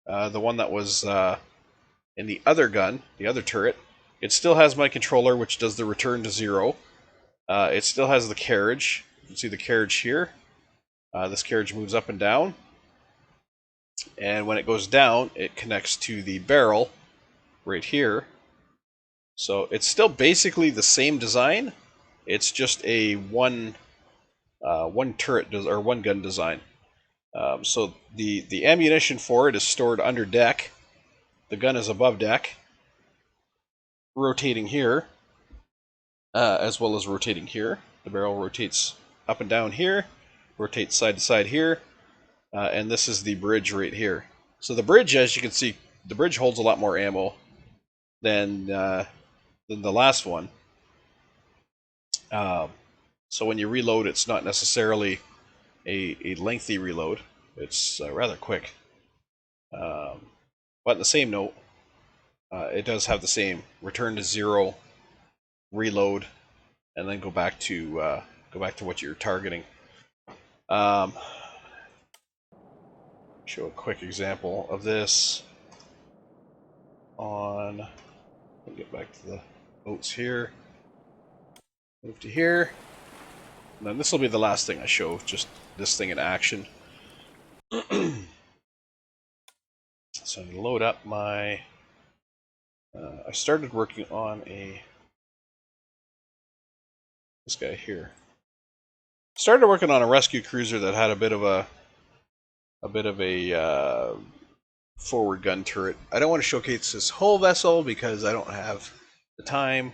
the one that was in the other gun, the other turret. It still has my controller, which does the return to 0. It still has the carriage. You can see the carriage here. This carriage moves up and down. And when it goes down, it connects to the barrel right here. So it's still basically the same design. It's just a one turret or one gun design. So the ammunition for it is stored under deck. The gun is above deck, rotating here, as well as rotating here. The barrel rotates up and down here, rotates side to side here, and this is the bridge right here. So the bridge, as you can see, the bridge holds a lot more ammo than the last one. So when you reload, it's not necessarily a lengthy reload. It's rather quick. But on the same note, it does have the same return to 0, reload, and then go back to what you're targeting. Show a quick example of this on. Let me get back to the boats here. Move to here. And then this will be the last thing I show, just this thing in action. So I'm going to load up my... I started working on this guy here. Started working on a rescue cruiser that had a bit of a forward gun turret. I don't want to showcase this whole vessel because I don't have the time.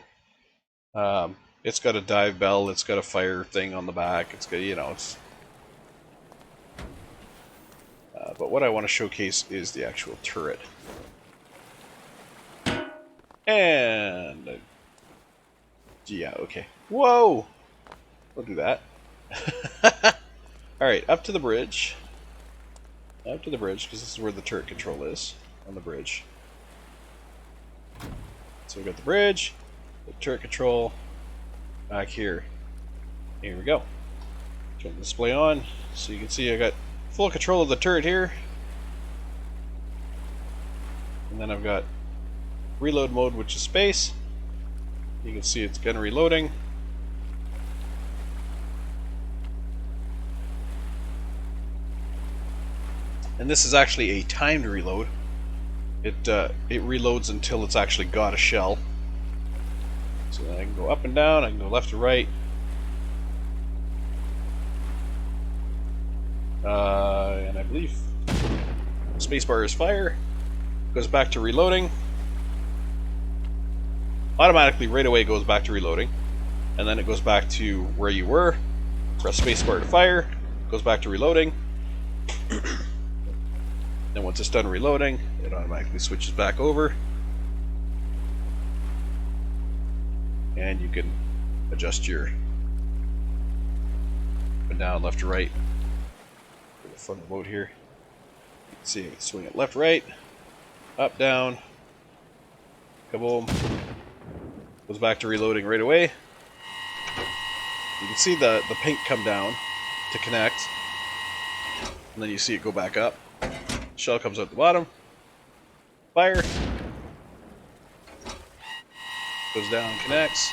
It's got a dive bell. It's got a fire thing on the back. It's got, you know, it's. But what I want to showcase is the actual turret. And... yeah, okay. Whoa! Don't do that. Alright, up to the bridge. Up to the bridge, because this is where the turret control is. On the bridge. So we got the bridge, the turret control, back here. Here we go. Turn the display on, so you can see I got full control of the turret here. And then I've got reload mode, which is space. You can see it's gun reloading. And this is actually a timed reload. It reloads until it's actually got a shell. So then I can go up and down, I can go left to right. And I believe spacebar is fire. Goes back to reloading. Automatically right away goes back to reloading. And then it goes back to where you were. Press spacebar to fire. Goes back to reloading. Then once it's done reloading, it automatically switches back over. And you can adjust your up and down, left to right. For the fun mode here. You can see it swing it left, right, up, down, kaboom. Goes back to reloading right away. You can see the pink come down to connect. And then you see it go back up. Shell comes out the bottom. Fire. Goes down, connects.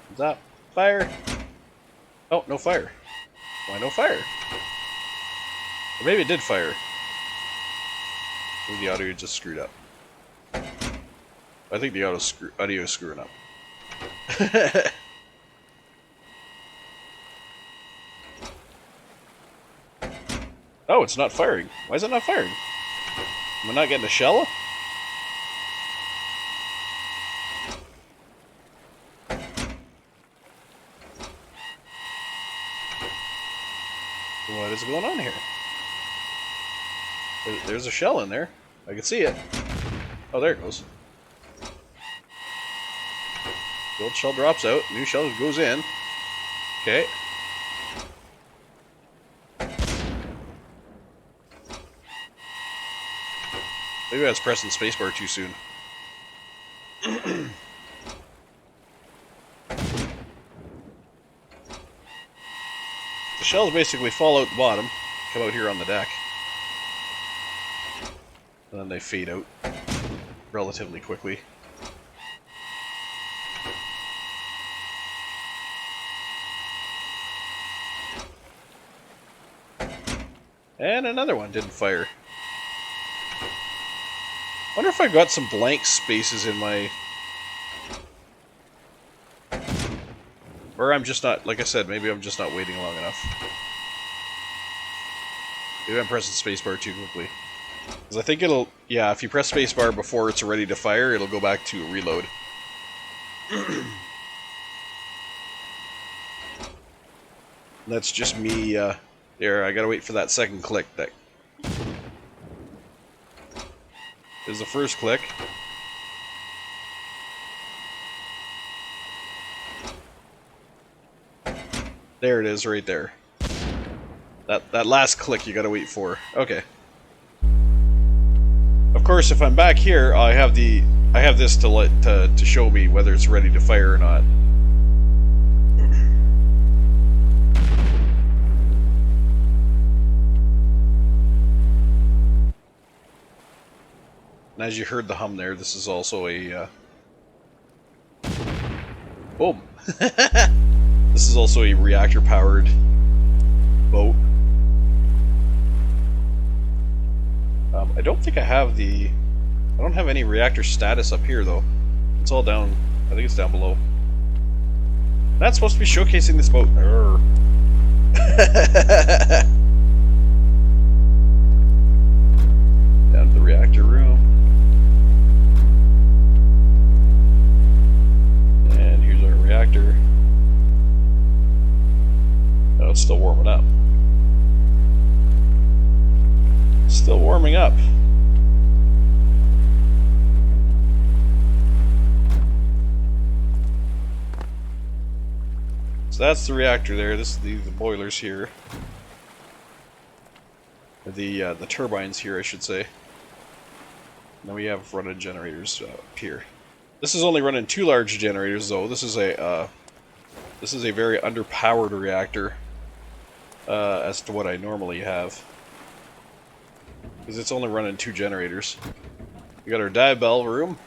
Comes up. Fire. Oh, no fire. Why no fire? Or maybe it did fire. Maybe the audio just screwed up. I think the audio is screwing up. Oh, it's not firing. Why is it not firing? Am I not getting a shell? What is going on here? There's a shell in there. I can see it. Oh, there it goes. The old shell drops out. New shell goes in. Okay. Maybe I was pressing spacebar too soon. The shells basically fall out the bottom, come out here on the deck, and then they fade out relatively quickly. And another one didn't fire. Wonder if I got some blank spaces in my... Or I'm just not, like I said, maybe I'm just not waiting long enough. Maybe I'm pressing spacebar too quickly. Because I think it'll, yeah, if you press spacebar before it's ready to fire, it'll go back to reload. That's just me, there, I gotta wait for that second click. There's the first click. There it is, right there. That last click you gotta wait for. Okay. Of course, if I'm back here, I have this to show me whether it's ready to fire or not. And as you heard the hum there, this is also a... Boom! This is also a reactor-powered boat. I don't think I have the... I don't have any reactor status up here, though. It's all down... I think it's down below. That's supposed to be showcasing this boat. Down to the reactor room. And here's our reactor. Oh, it's still Still warming up. So that's the reactor there. This is the boilers here. The turbines here, I should say. And then we have running generators up here. This is only running 2 large generators, though. This is a very underpowered reactor as to what I normally have, because it's only running 2 generators. We got our dive bell room,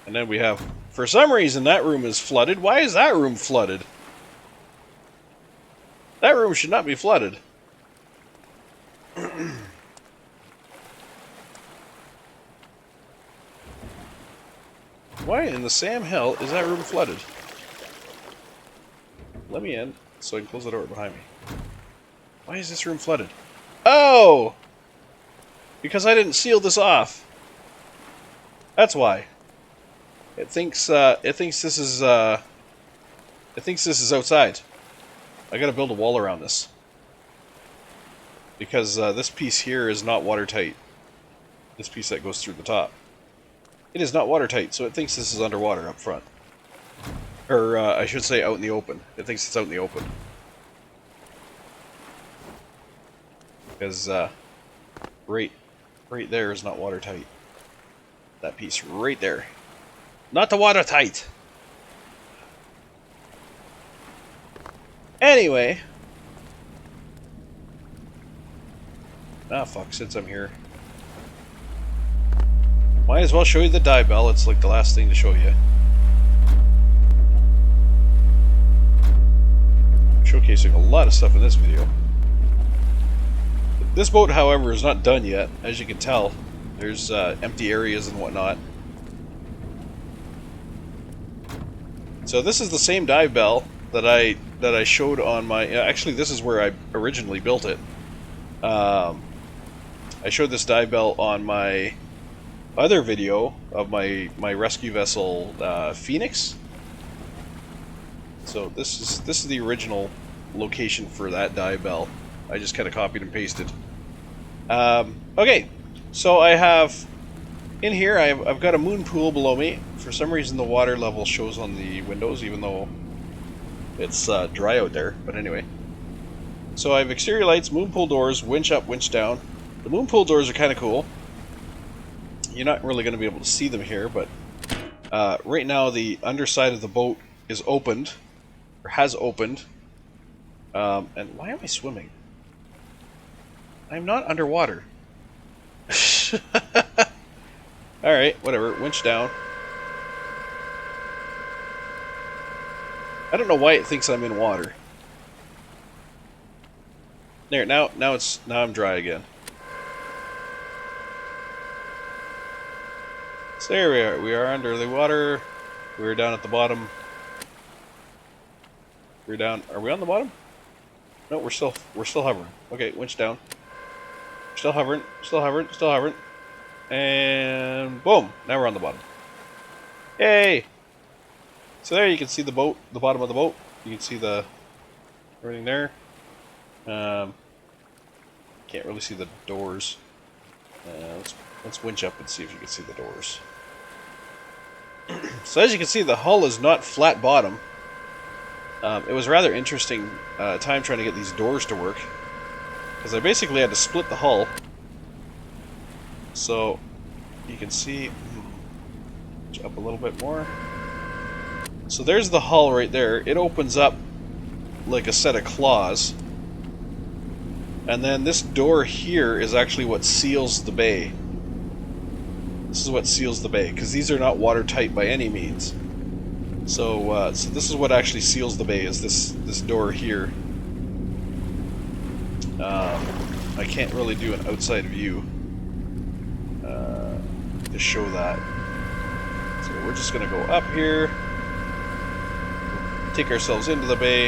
and then we have, for some reason, that room is flooded. Why is that room flooded? That room should not be flooded. Why in the Sam hell is that room flooded? Let me in so I can close the door behind me. Why is this room flooded? Oh! Because I didn't seal this off. That's why. It thinks this is outside. I gotta build a wall around this. Because this piece here is not watertight. This piece that goes through the top. It is not watertight, so it thinks this is underwater up front. Or, I should say out in the open. It thinks it's out in the open. Because, right there is not watertight. That piece right there. Not the watertight! Anyway. Ah, fuck, since I'm here. Might as well show you the dive bell. It's like the last thing to show you. I'm showcasing a lot of stuff in this video. This boat, however, is not done yet. As you can tell, there's empty areas and whatnot. So this is the same dive bell that I showed on my... actually, this is where I originally built it. I showed this dive bell on my other video of my rescue vessel, Phoenix. So this is the original location for that dive bell. I just kind of copied and pasted. Okay, so I have in here. I've got a moon pool below me. For some reason, the water level shows on the windows, even though it's dry out there. But anyway, so I have exterior lights, moon pool doors, winch up, winch down. The moon pool doors are kind of cool. You're not really going to be able to see them here, but right now the underside of the boat is opened, or has opened. And why am I swimming? I'm not underwater. Alright, whatever. Winch down. I don't know why it thinks I'm in water. There, now I'm dry again. So there we are. We are under the water. We're down at the bottom. We're down. Are we on the bottom? No, we're still hovering. Okay, winch down. Still hovering. Still hovering. Still hovering. And boom! Now we're on the bottom. Yay! So there you can see the boat, the bottom of the boat. You can see the everything there. Can't really see the doors. Let's winch up and see if you can see the doors. So as you can see, the hull is not flat bottom. It was a rather interesting time trying to get these doors to work, because I basically had to split the hull. So you can see up a little bit more. So there's the hull right there. It opens up like a set of claws. And then this door here is actually what seals the bay. This is what seals the bay, because these are not watertight by any means. So, so this is what actually seals the bay, is this door here. I can't really do an outside view to show that. So we're just going to go up here, take ourselves into the bay.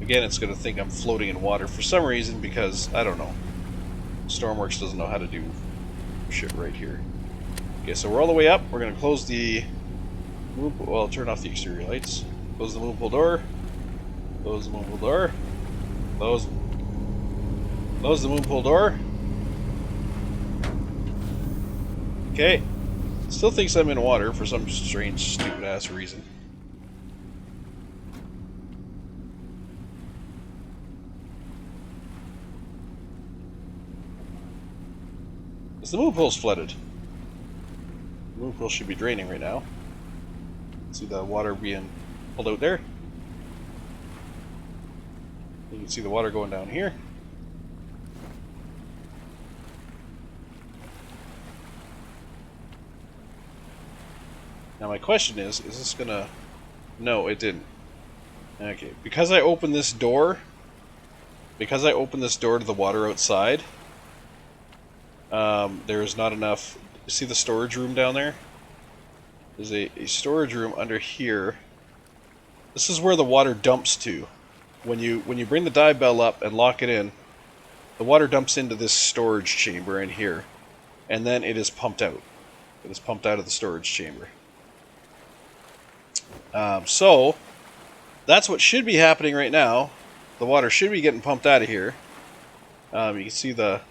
Again, it's going to think I'm floating in water for some reason, because, I don't know. Stormworks doesn't know how to do shit right here. Okay, so we're all the way up. We're going to close the... Well, turn off the exterior lights. Close the moon pool door. Close Close the moon pool door. Close the moon pool door. Okay. Still thinks I'm in water for some strange, stupid ass reason. Because the moon pool's flooded. The moon pool should be draining right now. See the water being pulled out there. You can see the water going down here. Now my question is this gonna... No, it didn't. Okay, because I opened this door to the water outside, there is not enough... See the storage room down there? There's a storage room under here. This is where the water dumps to. When you bring the dive bell up and lock it in, the water dumps into this storage chamber in here, and then it is pumped out. It is pumped out of the storage chamber. So that's what should be happening right now. The water should be getting pumped out of here. You can see the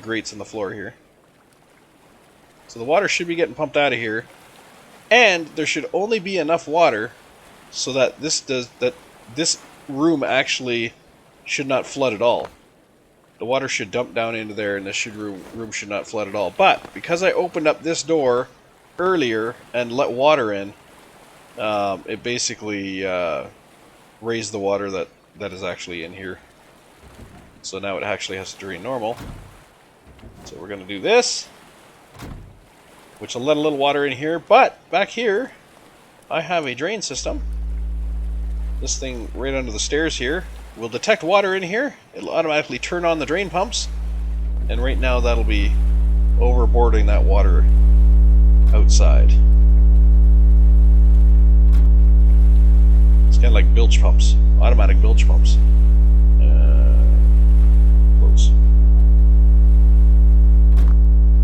grates in the floor here. So the water should be getting pumped out of here, and there should only be enough water so that this room actually should not flood at all. The water should dump down into there, and this room should not flood at all. But because I opened up this door earlier and let water in, it basically raised the water that is actually in here. So now it actually has to drain normal. So we're going to do this, which will let a little water in here. But back here, I have a drain system. This thing right under the stairs here will detect water in here. It'll automatically turn on the drain pumps. And right now that'll be overboarding that water outside. It's kind of like bilge pumps, automatic bilge pumps. Close.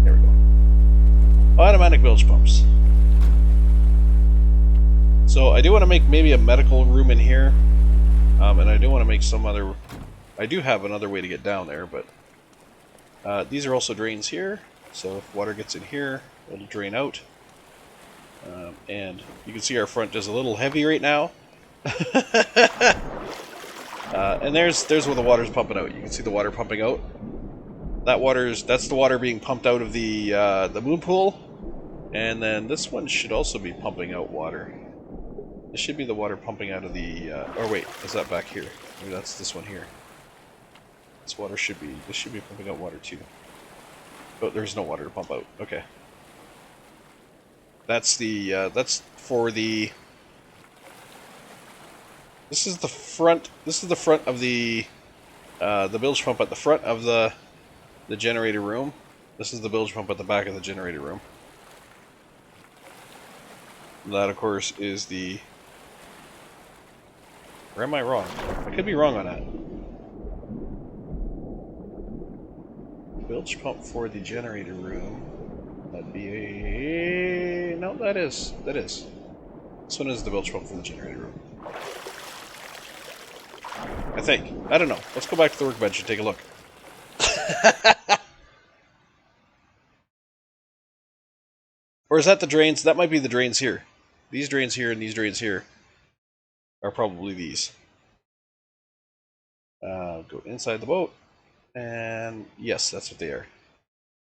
There we go. Automatic bilge pumps. So I do want to make maybe a medical room in here, and I do want to make some other... I do have another way to get down there, but these are also drains here, so if water gets in here, it'll drain out. And you can see our front is a little heavy right now. And there's where the water's pumping out. You can see the water pumping out. That's the water being pumped out of the moon pool, and then this one should also be pumping out water. This should be the water pumping out of the... oh wait, is that back here? Maybe that's this one here. This should be pumping out water too. Oh, there's no water to pump out. Okay. That's for the... This is the front of the bilge pump at the front of the generator room. This is the bilge pump at the back of the generator room. And that, of course, is the... Or am I wrong? I could be wrong on that. Bilge pump for the generator room. That'd be a... No, that is. This one is the bilge pump for the generator room. I think. I don't know. Let's go back to the workbench and take a look. Or is that the drains? That might be the drains here. These drains here and these drains here are probably these. Go inside the boat. And yes, that's what they are.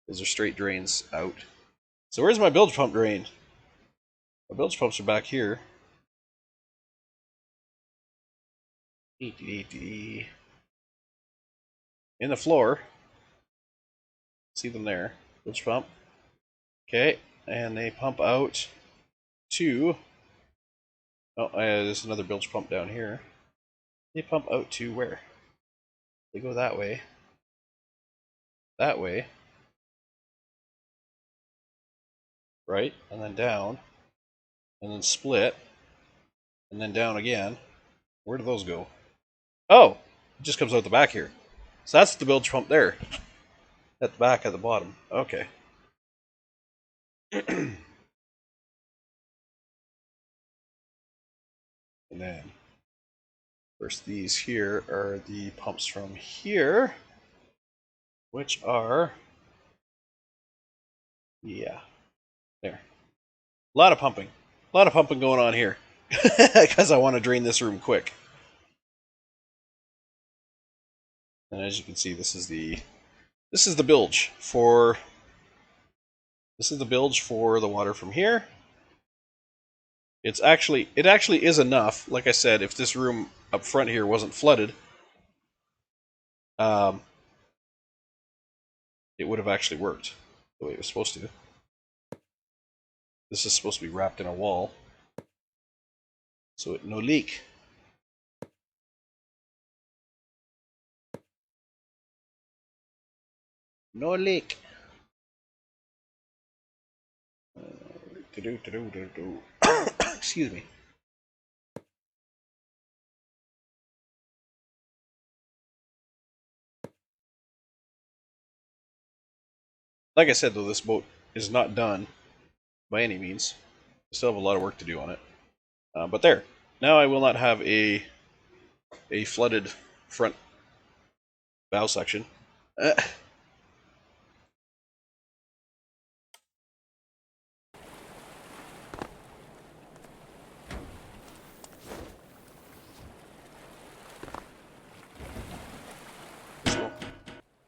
Those are straight drains out. So where's my bilge pump drain? My bilge pumps are back here. In the floor. See them there. Bilge pump. Okay, and they pump out to... Oh, there's another bilge pump down here. They pump out to where? They go that way. That way. Right, and then down. And then split. And then down again. Where do those go? Oh! It just comes out the back here. So that's the bilge pump there. At the back, at the bottom. Okay. And then First, these here are the pumps from here, which are, yeah, there. A lot of pumping. A lot of pumping going on here. Because I want to drain this room quick. And as you can see, this is the bilge for the water from here. It actually is enough. Like I said, if this room up front here wasn't flooded, it would have actually worked the way it was supposed to. This is supposed to be wrapped in a wall, so it no leak. No leak. Excuse me. Like I said, though, this boat is not done by any means. I still have a lot of work to do on it. But there. Now I will not have a flooded front bow section.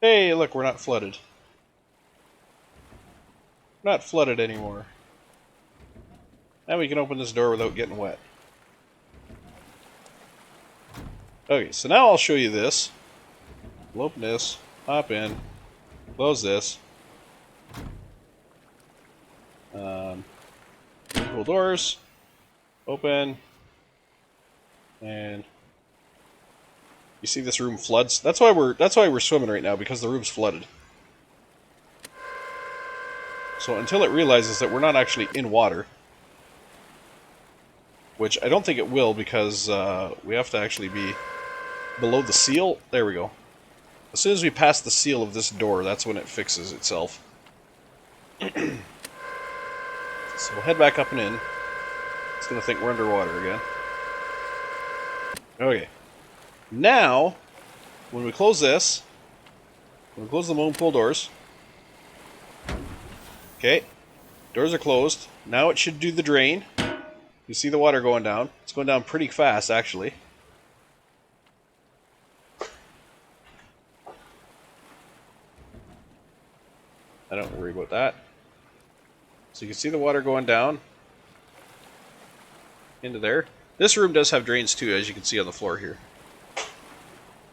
Hey, look, we're not flooded. We're not flooded anymore. Now we can open this door without getting wet. Okay, so now I'll show you this. We'll open this, hop in, close this. Pull doors, open, and you see this room floods. That's why we're swimming right now, because the room's flooded. So until it realizes that we're not actually in water, which I don't think it will, because we have to actually be below the seal. There we go. As soon as we pass the seal of this door, that's when it fixes itself. So we'll head back up and in. It's going to think we're underwater again. Okay. Now, when we close this, when we close the moon pool doors, okay, doors are closed. Now it should do the drain. You see the water going down. It's going down pretty fast, actually. I don't worry about that. So you can see the water going down into there. This room does have drains too, as you can see on the floor here.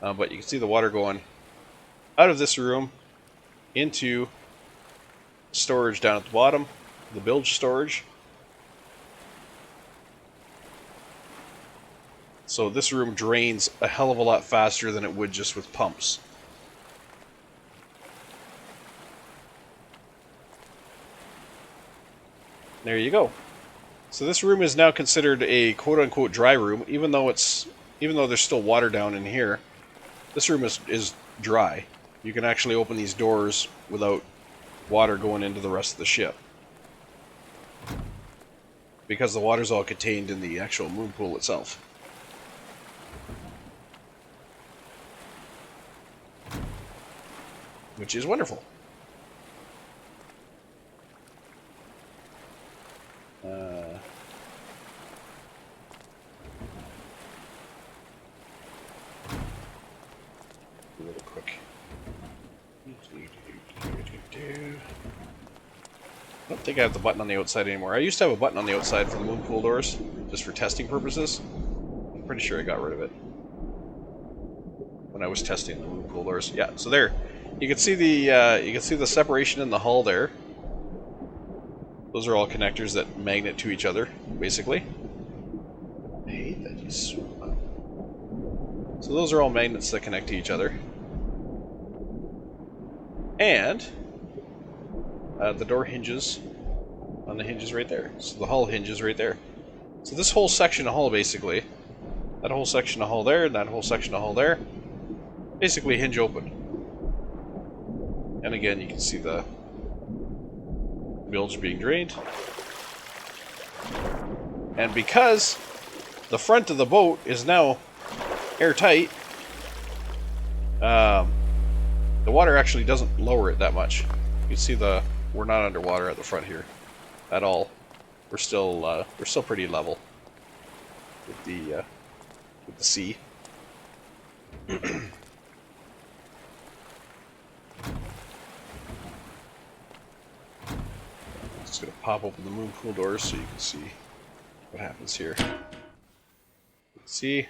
But you can see the water going out of this room into storage down at the bottom, the bilge storage. So this room drains a hell of a lot faster than it would just with pumps. There you go. So this room is now considered a quote-unquote dry room, even though there's still water down in here. This room is dry. You can actually open these doors without water going into the rest of the ship, because the water's all contained in the actual moon pool itself. Which is wonderful. Really quick. I don't think I have the button on the outside anymore. I used to have a button on the outside for the moon pool doors, just for testing purposes. I'm pretty sure I got rid of it when I was testing the moon pool doors. Yeah, so there. You can see the separation in the hull there. Those are all connectors that magnet to each other, basically. I hate that you swim up. So those are all magnets that connect to each other. And the door hinges on the hinges right there. So the hull hinges right there. So this whole section of hull, basically, that whole section of hull there, and that whole section of hull there, basically hinge open. And again, you can see the bilge being drained. And because the front of the boat is now airtight, the water actually doesn't lower it that much. You can see we're not underwater at the front here at all. We're still pretty level with the sea. Just gonna pop open the moon pool doors so you can see what happens here. See,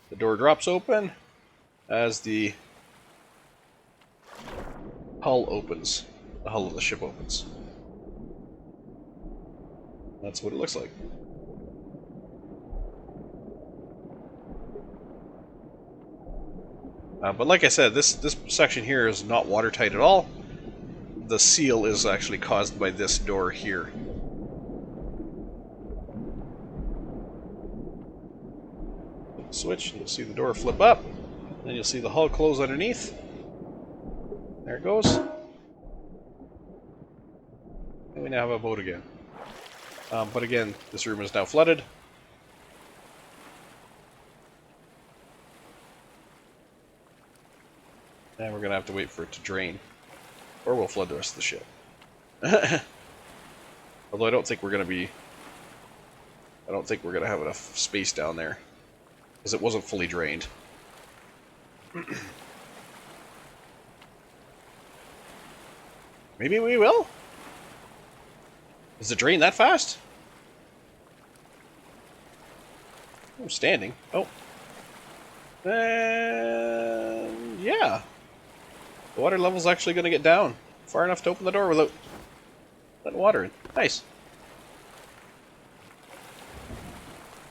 the door drops open as the hull opens. The hull of the ship opens. That's what it looks like. But like I said, this section here is not watertight at all. The seal is actually caused by this door here. Switch, and you'll see the door flip up. Then you'll see the hull close underneath. There it goes. And we now have a boat again. But again, this room is now flooded. And we're going to have to wait for it to drain. Or we'll flood the rest of the ship. Although I don't think we're going to have enough space down there. Because it wasn't fully drained. Maybe we will? Is it drained that fast? I'm standing. Oh. And yeah. The water level's actually going to get down far enough to open the door without letting water in. Nice.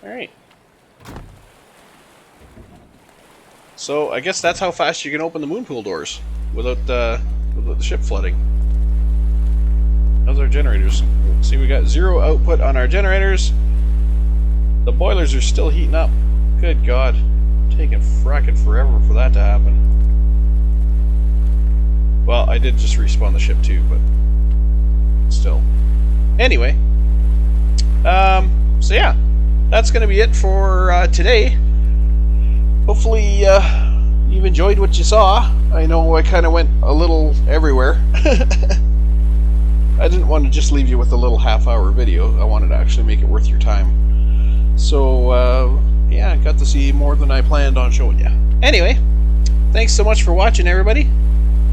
Alright. So I guess that's how fast you can open the moon pool doors without the ship flooding. How's our generators? See, we got 0 output on our generators. The boilers are still heating up. Good God. Taking fracking forever for that to happen. Well, I did just respawn the ship too, but still. Anyway. So yeah. That's going to be it for today. Hopefully you've enjoyed what you saw. I know I kind of went a little everywhere. I didn't want to just leave you with a little half-hour video. I wanted to actually make it worth your time. So, yeah, I got to see more than I planned on showing you. Anyway, thanks so much for watching, everybody.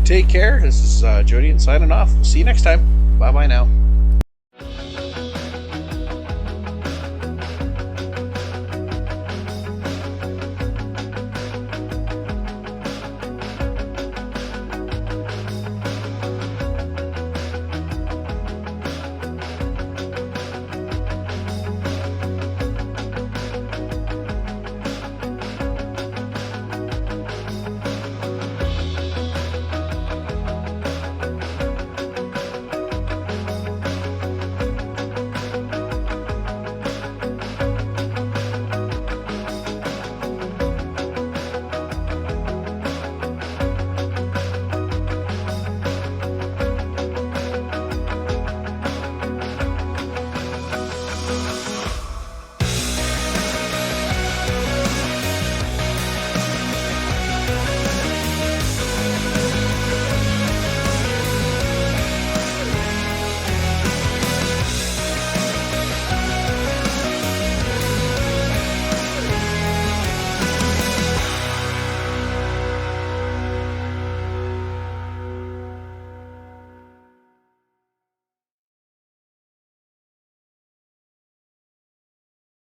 Take care. This is Jody and signing off. We'll see you next time. Bye-bye now.